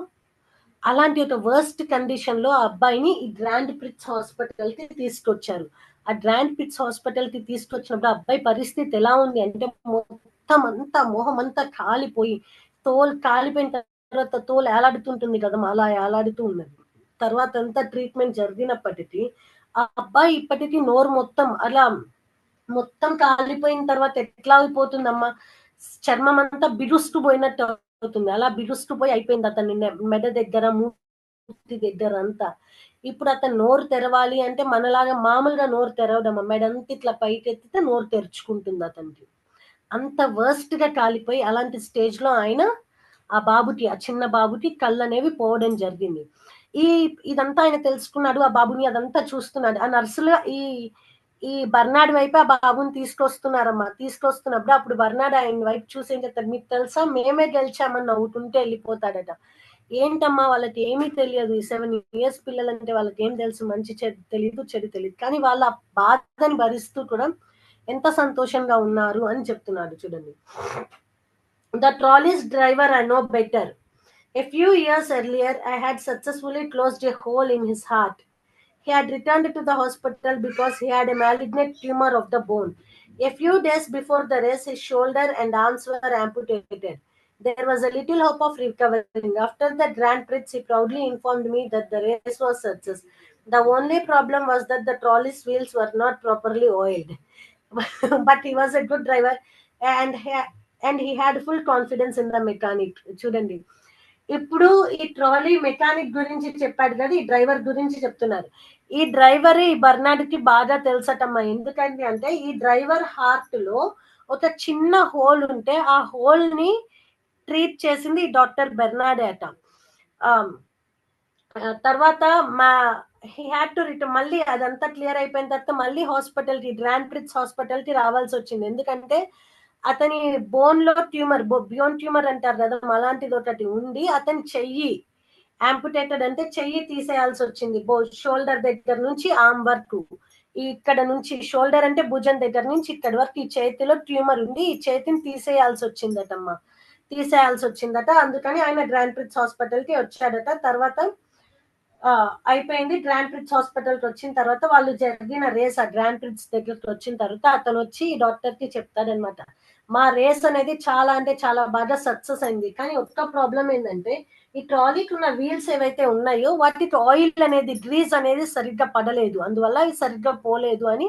అలాంటి ఒక వర్స్ట్ కండిషన్ లో ఆ అబ్బాయిని ఈ గ్రాండ్ ప్రిట్స్ హాస్పిటల్ కి తీసుకొచ్చారు. ఆ గ్రాండ్ ప్రిట్స్ హాస్పిటల్ కి తీసుకొచ్చినప్పుడు అబ్బాయి పరిస్థితి ఎలా ఉంది అంటే, మొత్తం అంతా మొహం అంతా కాలిపోయి, తోలు కాలిపోయిన తర్వాత తోలు ఏలాడుతుంటుంది కదా, అలా ఏలాడుతూ ఉన్నది. తర్వాత అంతా ట్రీట్మెంట్ జరిగినప్పటికీ ఆ అబ్బాయి ఇప్పటికీ నోరు మొత్తం అలా మొత్తం కాలిపోయిన తర్వాత ఎట్లా అయిపోతుందమ్మా, చర్మం అంతా బిరుస్తూ పోయినట్టు అవుతుంది. అలా బిరుస్తూ పోయి అయిపోయింది అతని మెడ దగ్గర, మూతి దగ్గర అంతా. ఇప్పుడు అతను నోరు తెరవాలి అంటే మనలాగా మామూలుగా నోరు తెరవడం, మెడంతా ఇట్లా పైకి ఎత్తితే నోరు తెరుచుకుంటుంది అతనికి. అంత వర్స్ట్ గా కాలిపోయి అలాంటి స్టేజ్ లో ఆయన ఆ బాబుకి, ఆ చిన్న బాబుకి కళ్ళు అనేవి పోవడం జరిగింది. ఇదంతా ఆయన తెలుసుకున్నాడు. ఆ బాబుని అదంతా చూస్తున్నాడు. ఆ నర్సులు ఈ బర్నాడ్ వైపు ఆ బాబుని తీసుకొస్తున్నారమ్మా. తీసుకొస్తున్నప్పుడు అప్పుడు బర్నాడ్ ఆయన వైపు చూసి ఏం చెప్తాడు, "మీకు తెలుసా, మేమే గెలిచామని" నవ్వుతుంటే వెళ్ళిపోతాడట. ఏంటమ్మా, వాళ్ళకి ఏమీ తెలియదు. ఈ 7 years పిల్లలంటే వాళ్ళకి ఏం తెలుసు, మంచి చెడు తెలియదు, చెడు తెలియదు. కానీ వాళ్ళ బాధని భరిస్తూ కూడా ఎంత సంతోషంగా ఉన్నారు అని చెప్తున్నాడు చూడండి. The trolley's driver I know better. A few years earlier, I had successfully closed a hole in his heart. He had returned to the hospital because he had a malignant tumor of the bone. A few days before the race, his shoulder and arms were amputated. There was a little hope of recovering. After the Grand Prix, he proudly informed me that the race was success. The only problem was that the trolley's wheels were not properly oiled. But he was a good driver and he had full confidence in the mechanic. చూడండి, ఇప్పుడు ఈ trolley mechanic గురించి చెప్పాడు కదా, ఈ driver గురించి చెప్తున్నారు. ఈ డ్రైవర్ ఈ బర్నాడ్ కి బాగా తెలుసటమ్మా. ఎందుకంటే అంటే ఈ డ్రైవర్ హార్ట్ లో ఒక చిన్న హోల్ ఉంటే ఆ హోల్ ని ట్రీట్ చేసింది ఈ డాక్టర్ బెర్నాడే అట. తర్వాత హీ హ్యాడ్ టు రిటర్న్. మళ్ళీ అదంతా క్లియర్ అయిపోయిన తర్వాత మళ్ళీ హాస్పిటల్ కి, గ్రాండ్ ప్రిట్స్ హాస్పిటల్ కి రావాల్సి వచ్చింది. ఎందుకంటే అతని బోన్ లో ట్యూమర్, బియోన్ ట్యూమర్ అంటారు కదా, అలాంటిది ఒకటి ఉండి అతని చెయ్యి యాంపుటేటెడ్, అంటే చెయ్యి తీసేయాల్సి వచ్చింది. షోల్డర్ దగ్గర నుంచి ఆర్మ్ వరకు, ఇక్కడ నుంచి షోల్డర్ అంటే భుజం దగ్గర నుంచి ఇక్కడ వరకు ఈ చేతిలో ట్యూమర్ ఉంది, ఈ చేతిని తీసేయాల్సి వచ్చిందటమ్మా. తీసేయాల్సి వచ్చిందట. అందుకని ఆయన గ్రాండ్ ప్రిట్స్ హాస్పిటల్ కి వచ్చాడట. తర్వాత అయిపోయింది. గ్రాండ్ ప్రిట్స్ హాస్పిటల్ కి వచ్చిన తర్వాత వాళ్ళు జరిగిన రేస్, ఆ గ్రాండ్ ప్రిట్స్ దగ్గరికి వచ్చిన తర్వాత అతను వచ్చి ఈ డాక్టర్ కి చెప్తాడనమాట, మా రేస్ అనేది చాలా అంటే చాలా బాగా సక్సెస్ అయింది. కానీ ఒక్క ప్రాబ్లం ఏంటంటే, ఈ ట్రాలీకి ఉన్న వీల్స్ ఏవైతే ఉన్నాయో వాటికి ఆయిల్ అనేది, గ్రీజ్ అనేది సరిగ్గా పడలేదు, అందువల్ల ఇది సరిగ్గా పోలేదు అని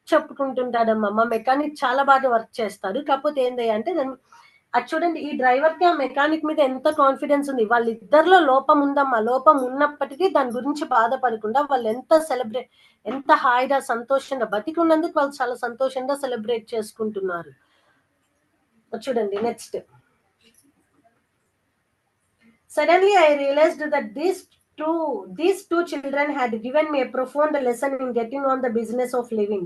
చెప్పుకుంటుంటాడమ్మా. మా మెకానిక్ చాలా బాగా వర్క్ చేస్తాడు. కాకపోతే ఏంది అంటే, అది చూడండి, ఈ డ్రైవర్ కి ఆ మెకానిక్ మీద ఎంత కాన్ఫిడెన్స్ ఉంది. వాళ్ళిద్దరిలో లోపం ఉందమ్మా. లోపం ఉన్నప్పటికీ దాని గురించి బాధపడకుండా వాళ్ళు ఎంత హాయిగా సంతోషంగా బతికి ఉన్నందుకు వాళ్ళు చాలా సంతోషంగా సెలబ్రేట్ చేసుకుంటున్నారు. చూడండి next. Suddenly I realized that these True, these two children had given me a profound lesson in getting on the business of living.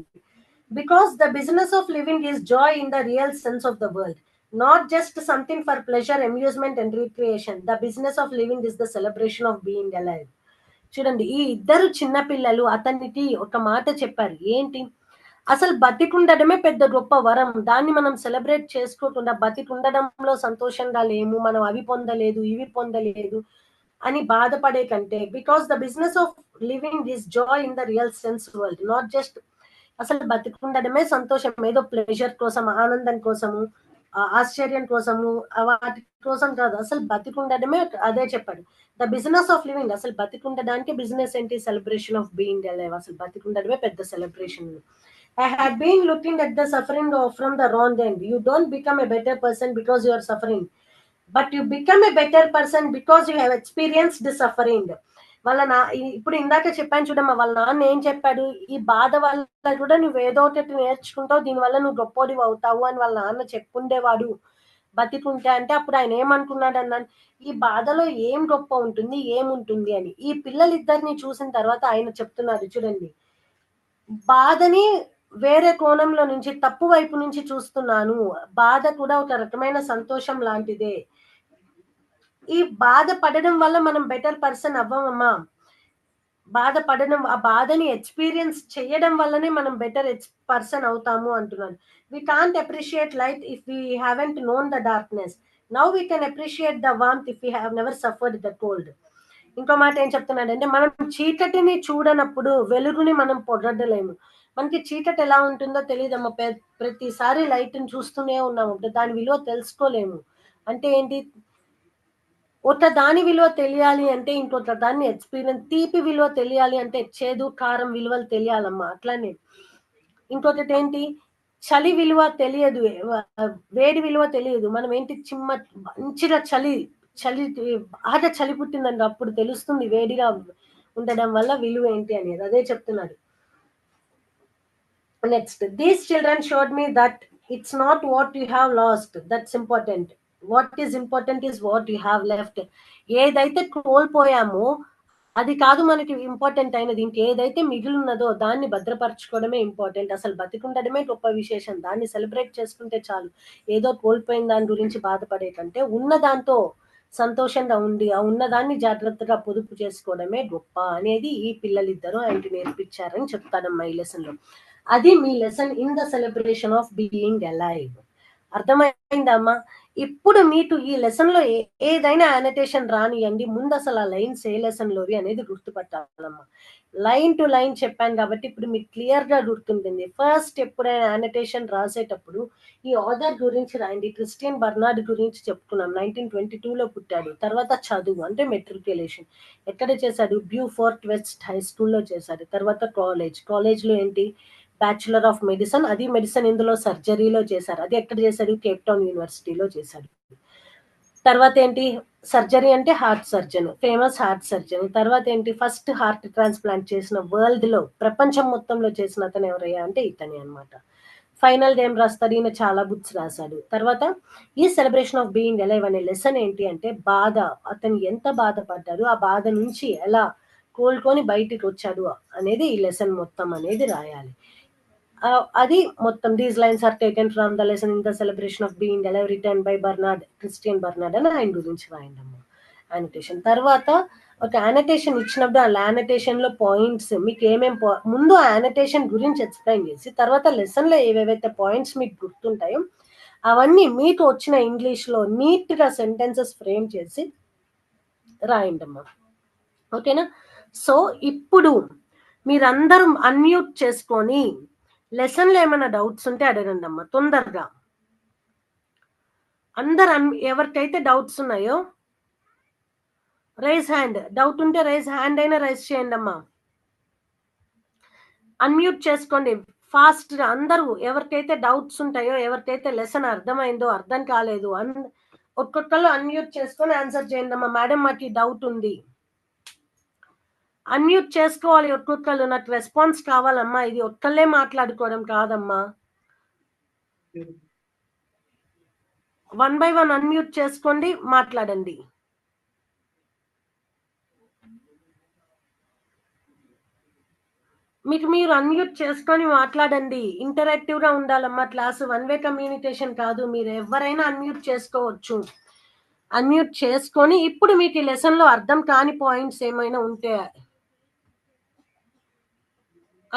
Because the business of living is joy in the real sense of the word, not just something for pleasure, amusement, and recreation. The business of living is the celebration of being alive. చూడండి, ఈ ఇద్దరు చిన్న పిల్లలు అతనికి ఒక మాట చెప్పారు. ఏంటి? అసలు బతికుండడమే పెద్ద గొప్ప వరం. దాన్ని మనం సెలబ్రేట్ చేసుకోకుండా బతికుండడంలో సంతోషంగా లేము, మనం అవి పొందలేదు, ఇవి పొందలేదు అని బాధపడే కంటే, because the business of living is Joy in the real sense world, not just అసలు బతికుండడమే సంతోషం, ఏదో ప్లెజర్ కోసం, ఆనందం కోసము, ఆశ్చర్యం కోసము, వాటి కోసం కాదు. అసలు బతికుండడమే అదే చెప్పాడు. ద బిజినెస్ ఆఫ్ లివింగ్, అసలు బతికుండడానికి బిజినెస్ ఏంటి? Celebration of being alive. అసలు బతికుండడమే పెద్ద celebration. I had been looking at the suffering from the wrong end. You don't become a better person because you are suffering, but you become a better person because you have experienced the suffering. వాళ్ళ ఇప్పుడు ఇందాక చెప్పాను చూడమ్మా, వాళ్ళ నాన్న ఏం చెప్పాడు? ఈ బాధ వల్ల కూడా నువ్వు ఏదో ఒకటి నేర్చుకుంటావు, దీనివల్ల నువ్వు గొప్పోడివి అవుతావు అని వాళ్ళ నాన్న చెప్పుండేవాడు బతికుంటే. అంటే అప్పుడు ఆయన ఏమనుకున్నాడు అన్నాను, ఈ బాధలో ఏం గొప్ప ఉంటుంది, ఏముంటుంది అని. ఈ పిల్లలిద్దరిని చూసిన తర్వాత ఆయన చెప్తున్నాడు చూడండి, బాధని వేరే కోణంలో నుంచి, తప్పు వైపు నుంచి చూస్తున్నాను. బాధ కూడా ఒక రకమైన సంతోషం లాంటిదే. ఈ బాధ పడడం వల్ల మనం బెటర్ పర్సన్ అవ్వమమ్మా. బాధపడడం, ఆ బాధని ఎక్స్పీరియన్స్ చేయడం వల్లనే మనం బెటర్ పర్సన్ అవుతాము అంటున్నాను. We can't appreciate light if we haven't known the darkness. Now we can appreciate the warmth if we have never suffered the cold. ఇంకో మాట ఏం చెప్తున్నాడంటే, మనం చీకటిని చూడనప్పుడు వెలుగుని మనం పొగడలేము. మనకి చీకటి ఎలా ఉంటుందో తెలియదమ్మా. ప్రతిసారి లైట్ని చూస్తూనే ఉన్నాము, దాని విలువ తెలుసుకోలేము. అంటే ఏంటి? ఒక దాని విలువ తెలియాలి అంటే ఇంకొక దాన్ని ఎక్స్పీరియన్స్, తీపి విలువ తెలియాలి అంటే చేదు కారం విలువలు తెలియాలమ్మా. అట్లానే ఇంకొకటి ఏంటి? చలి విలువ తెలియదు, వేడి విలువ తెలియదు. మనం ఏంటి, మంచిగా చలి చలి బాగా చలి పుట్టిందండి, అప్పుడు తెలుస్తుంది వేడిగా ఉండడం వల్ల విలువ ఏంటి అనేది. అదే చెప్తున్నాడు. Next, these children showed me that it's not what you have lost that's important, what is important is what you have left. ఏదైతే కోల్పోయామో అది కాదు మనకి ఇంపార్టెంట్ అయినది, ఇంకేదైతే మిగిలి ఉన్నదో దాన్ని భద్రపరచుకోవడమే ఇంపార్టెంట్. అసలు బతికుండడమే గొప్ప విశేషం, దాన్ని సెలబ్రేట్ చేసుకుంటే చాలు. ఏదో కోల్పోయిన దాని గురించి బాధపడే కంటే ఉన్న దాంతో సంతోషంగా ఉండి ఆ ఉన్నదాన్ని జాగ్రత్తగా పొదుపు చేసుకోవడమే గొప్ప అనేది ఈ పిల్లలిద్దరూ ఆయనకి నేర్పించారని చెప్తానమ్మా ఈ లెసన్ లో. అది మీ lesson in the celebration of being alive. అర్థమైందమ్మా? ఇప్పుడు మీకు ఈ లెసన్ లో ఏదైనా యానిటేషన్ రానియండి, ముందు అసలు ఆ లైన్స్ ఏ లెసన్ లోవి అనేది గుర్తుపట్టాలమ్మా. లైన్ టు లైన్ చెప్పాను కాబట్టి ఇప్పుడు మీకు క్లియర్ గా గుర్తుంటుంది. ఫస్ట్ ఎప్పుడైనా యానిటేషన్ రాసేటప్పుడు ఈ ఆథర్ గురించి రాయండి. క్రిస్టియన్ బర్నార్డ్ గురించి చెప్పుకున్నాం. 1922లో పుట్టాడు. తర్వాత చదువు అంటే మెట్రికులేషన్ ఎక్కడ చేశాడు? బ్యూఫోర్ట్ వెస్ట్ హై స్కూల్లో చేశాడు. తర్వాత కాలేజ్లో ఏంటి, బ్యాచులర్ ఆఫ్ మెడిసిన్, అది మెడిసిన్ ఇందులో సర్జరీలో చేశారు. అది ఎక్కడ చేశాడు? కేప్ టౌన్ యూనివర్సిటీలో చేశాడు. తర్వాత ఏంటి, సర్జరీ అంటే heart surgeon, famous heart surgeon. తర్వాత ఏంటి, ఫస్ట్ హార్ట్ ట్రాన్స్ప్లాంట్ చేసిన వరల్డ్ లో, ప్రపంచం మొత్తంలో చేసిన అతను ఎవరయ్యా అంటే ఇతని అనమాట. ఫైనల్ ఏం రాస్తాడు? ఈయన చాలా బుక్స్ రాశాడు. తర్వాత ఈ సెలబ్రేషన్ ఆఫ్ బీయింగ్ అలైవ్ అనే లెసన్ ఏంటి అంటే, బాధ, అతను ఎంత బాధపడ్డాడు, ఆ బాధ నుంచి ఎలా కోలుకొని బయటికి వచ్చాడు అనేది ఈ లెసన్ మొత్తం అనేది రాయాలి. అది మొత్తం. These lines are taken from the lesson in the celebration of being alive written by Barnard, Christiaan Barnard అని ఆయన గురించి రాయండి అమ్మ యానిటేషన్. తర్వాత ఒక యానిటేషన్ ఇచ్చినప్పుడు ఆ యానిటేషన్ లో పాయింట్స్ మీకు ముందు యానిటేషన్ గురించి ఎక్స్ప్లెయిన్ చేసి తర్వాత లెసన్ లో ఏవేవైతే పాయింట్స్ మీకు గుర్తుంటాయో అవన్నీ మీకు వచ్చిన ఇంగ్లీష్ లో నీట్ గా సెంటెన్సెస్ ఫ్రేమ్ చేసి రాయండి అమ్మా. ఓకేనా? సో ఇప్పుడు మీరందరూ అన్మ్యూట్ చేసుకొని లెసన్లో ఏమైనా డౌట్స్ ఉంటే అడగండి అమ్మా తొందరగా. అందరు ఎవరికైతే డౌట్స్ ఉన్నాయో రైజ్ హ్యాండ్, డౌట్ ఉంటే రైజ్ హ్యాండ్ అయినా రైజ్ చేయండి అమ్మా. అన్మ్యూట్ చేసుకోండి ఫాస్ట్ గా అందరూ. ఎవరికైతే డౌట్స్ ఉంటాయో, ఎవరికైతే లెసన్ అర్థమైందో, అర్థం కాలేదు, ఒక్కొక్కరు అన్మ్యూట్ చేసుకొని ఆన్సర్ చేయండి అమ్మా. మేడం మాకు డౌట్ ఉంది. అన్మ్యూట్ చేసుకోవాలి ఒక్కొక్కరు, నాకు రెస్పాన్స్ కావాలమ్మా. ఇది ఒక్కళ్ళే మాట్లాడుకోవడం కాదమ్మా. 1 by 1 అన్మ్యూట్ చేసుకోండి, మాట్లాడండి. మీరు అన్మ్యూట్ చేసుకొని మాట్లాడండి. ఇంటరాక్టివ్ గా ఉండాలమ్మా క్లాసు. వన్ వే కమ్యూనికేషన్ కాదు. మీరు ఎవరైనా అన్మ్యూట్ చేసుకోవచ్చు. అన్మ్యూట్ చేసుకొని ఇప్పుడు మీకు ఈ లెసన్ లో అర్థం కాని పాయింట్స్ ఏమైనా ఉంటే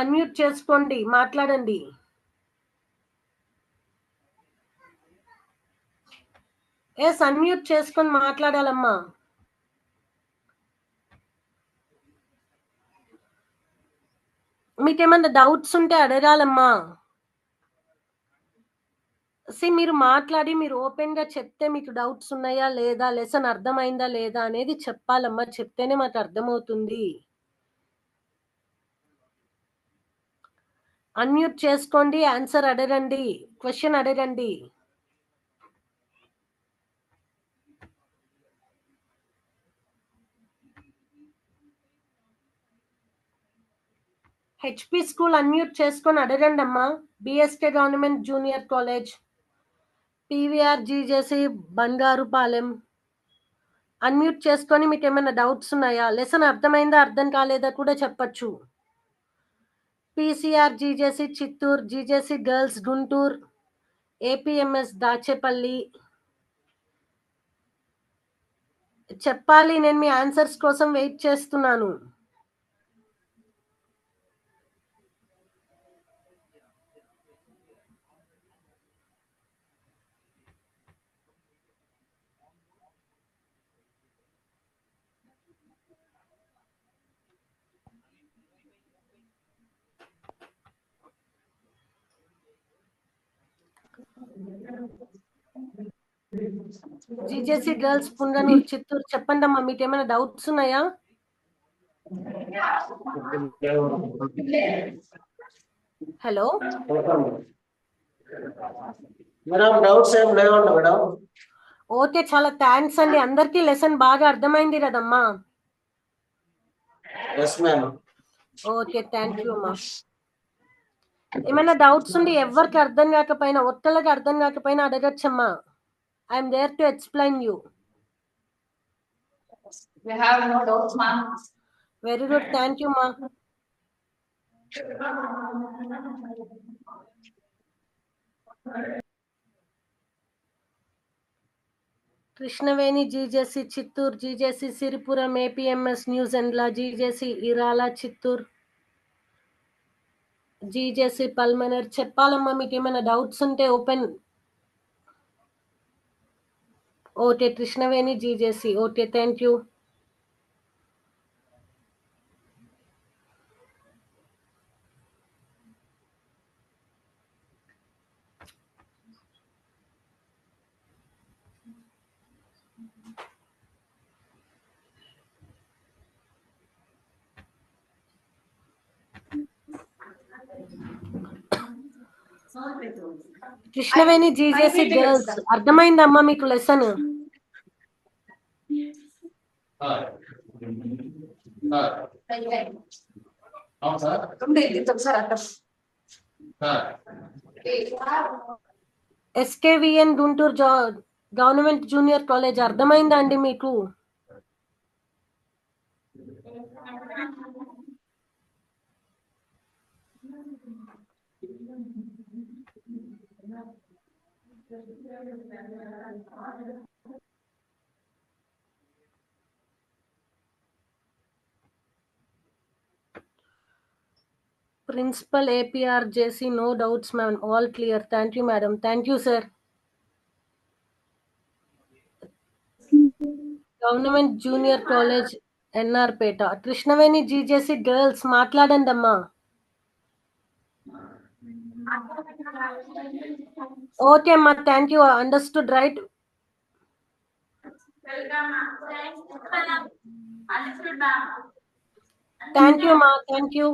అన్మ్యూట్ చేసుకోండి, మాట్లాడండి. ఎస్, అన్మ్యూట్ చేసుకొని మాట్లాడాలమ్మా. మీకేమన్నా డౌట్స్ ఉంటే అడగాలమ్మా. మీరు మాట్లాడి మీరు ఓపెన్ గా చెప్తే మీకు డౌట్స్ ఉన్నాయా లేదా, లెసన్ అర్థమైందా లేదా అనేది చెప్పాలమ్మా. చెప్తేనే మాకు అర్థమవుతుంది. అన్మ్యూట్ చేసుకోండి, ఆన్సర్ అడగండి, క్వశ్చన్ అడగండి. హెచ్పి స్కూల్ అన్మ్యూట్ చేసుకొని అడగండి అమ్మా. BSK government junior college, PVR జీజేసి Bangarupalem. Unmute చేసుకొని మీకు ఏమైనా డౌట్స్ ఉన్నాయా, లెసన్ అర్థమైందా అర్థం కాలేదా కూడా చెప్పచ్చు. PCR జీజేసి Chittoor, జీజేసి girls Guntur, APMS Dachepalli. చెప్పాలి, నేను మీ ఆన్సర్స్ కోసం వెయిట్ చేస్తున్నాను. జీజేసి గర్ల్స్ పుంగనూరు చిత్తూరు. చెప్పండి అమ్మా, మీకు ఏమైనా డౌట్స్ ఉన్నాయా? హలో మేడం, డౌట్స్ ఏం లేవండి మేడం. ఓకే, చాలా థ్యాంక్స్ అండి. అందరికీ లెసన్ బాగా అర్థమైంది కదమ్మా? Yes ma'am. Okay, thank you అమ్మా. ఏమైనా డౌట్స్ ఉండి ఎవరికి అర్థం కాకపోయినా, ఒక్కళ్ళకి అర్థం కాకపోయినా అడగచ్చమ్మా. I'm there to explain you. We have no doubts, ma'am. Very good, thank you ma'am. Krishnaveni GJC Chittoor, GJC Siripuram, APMS Nuzendla, GJC ఇరాల Chittoor, జీజేసి pulmonary. చెప్పాలమ్మా, మీకు ఏమైనా డౌట్స్ ఉంటే open. Okay, Krishnaveni GJC. Okay, thank you. Krishnaveni GJC girls. అర్థమైందమ్మా మీకు lesson? SKVN Guntur government junior college. అర్థమైందా అండి మీకు? Principal APR JC, no doubts ma'am, all clear. Thank you madam. Thank you sir. Government Junior College NR Peta. Krishnaveni GJC girls, మాట్లాడండి అమ్మా. Okay అమ్మా, thank you. Understood right? Thank you అమ్మా, thank you.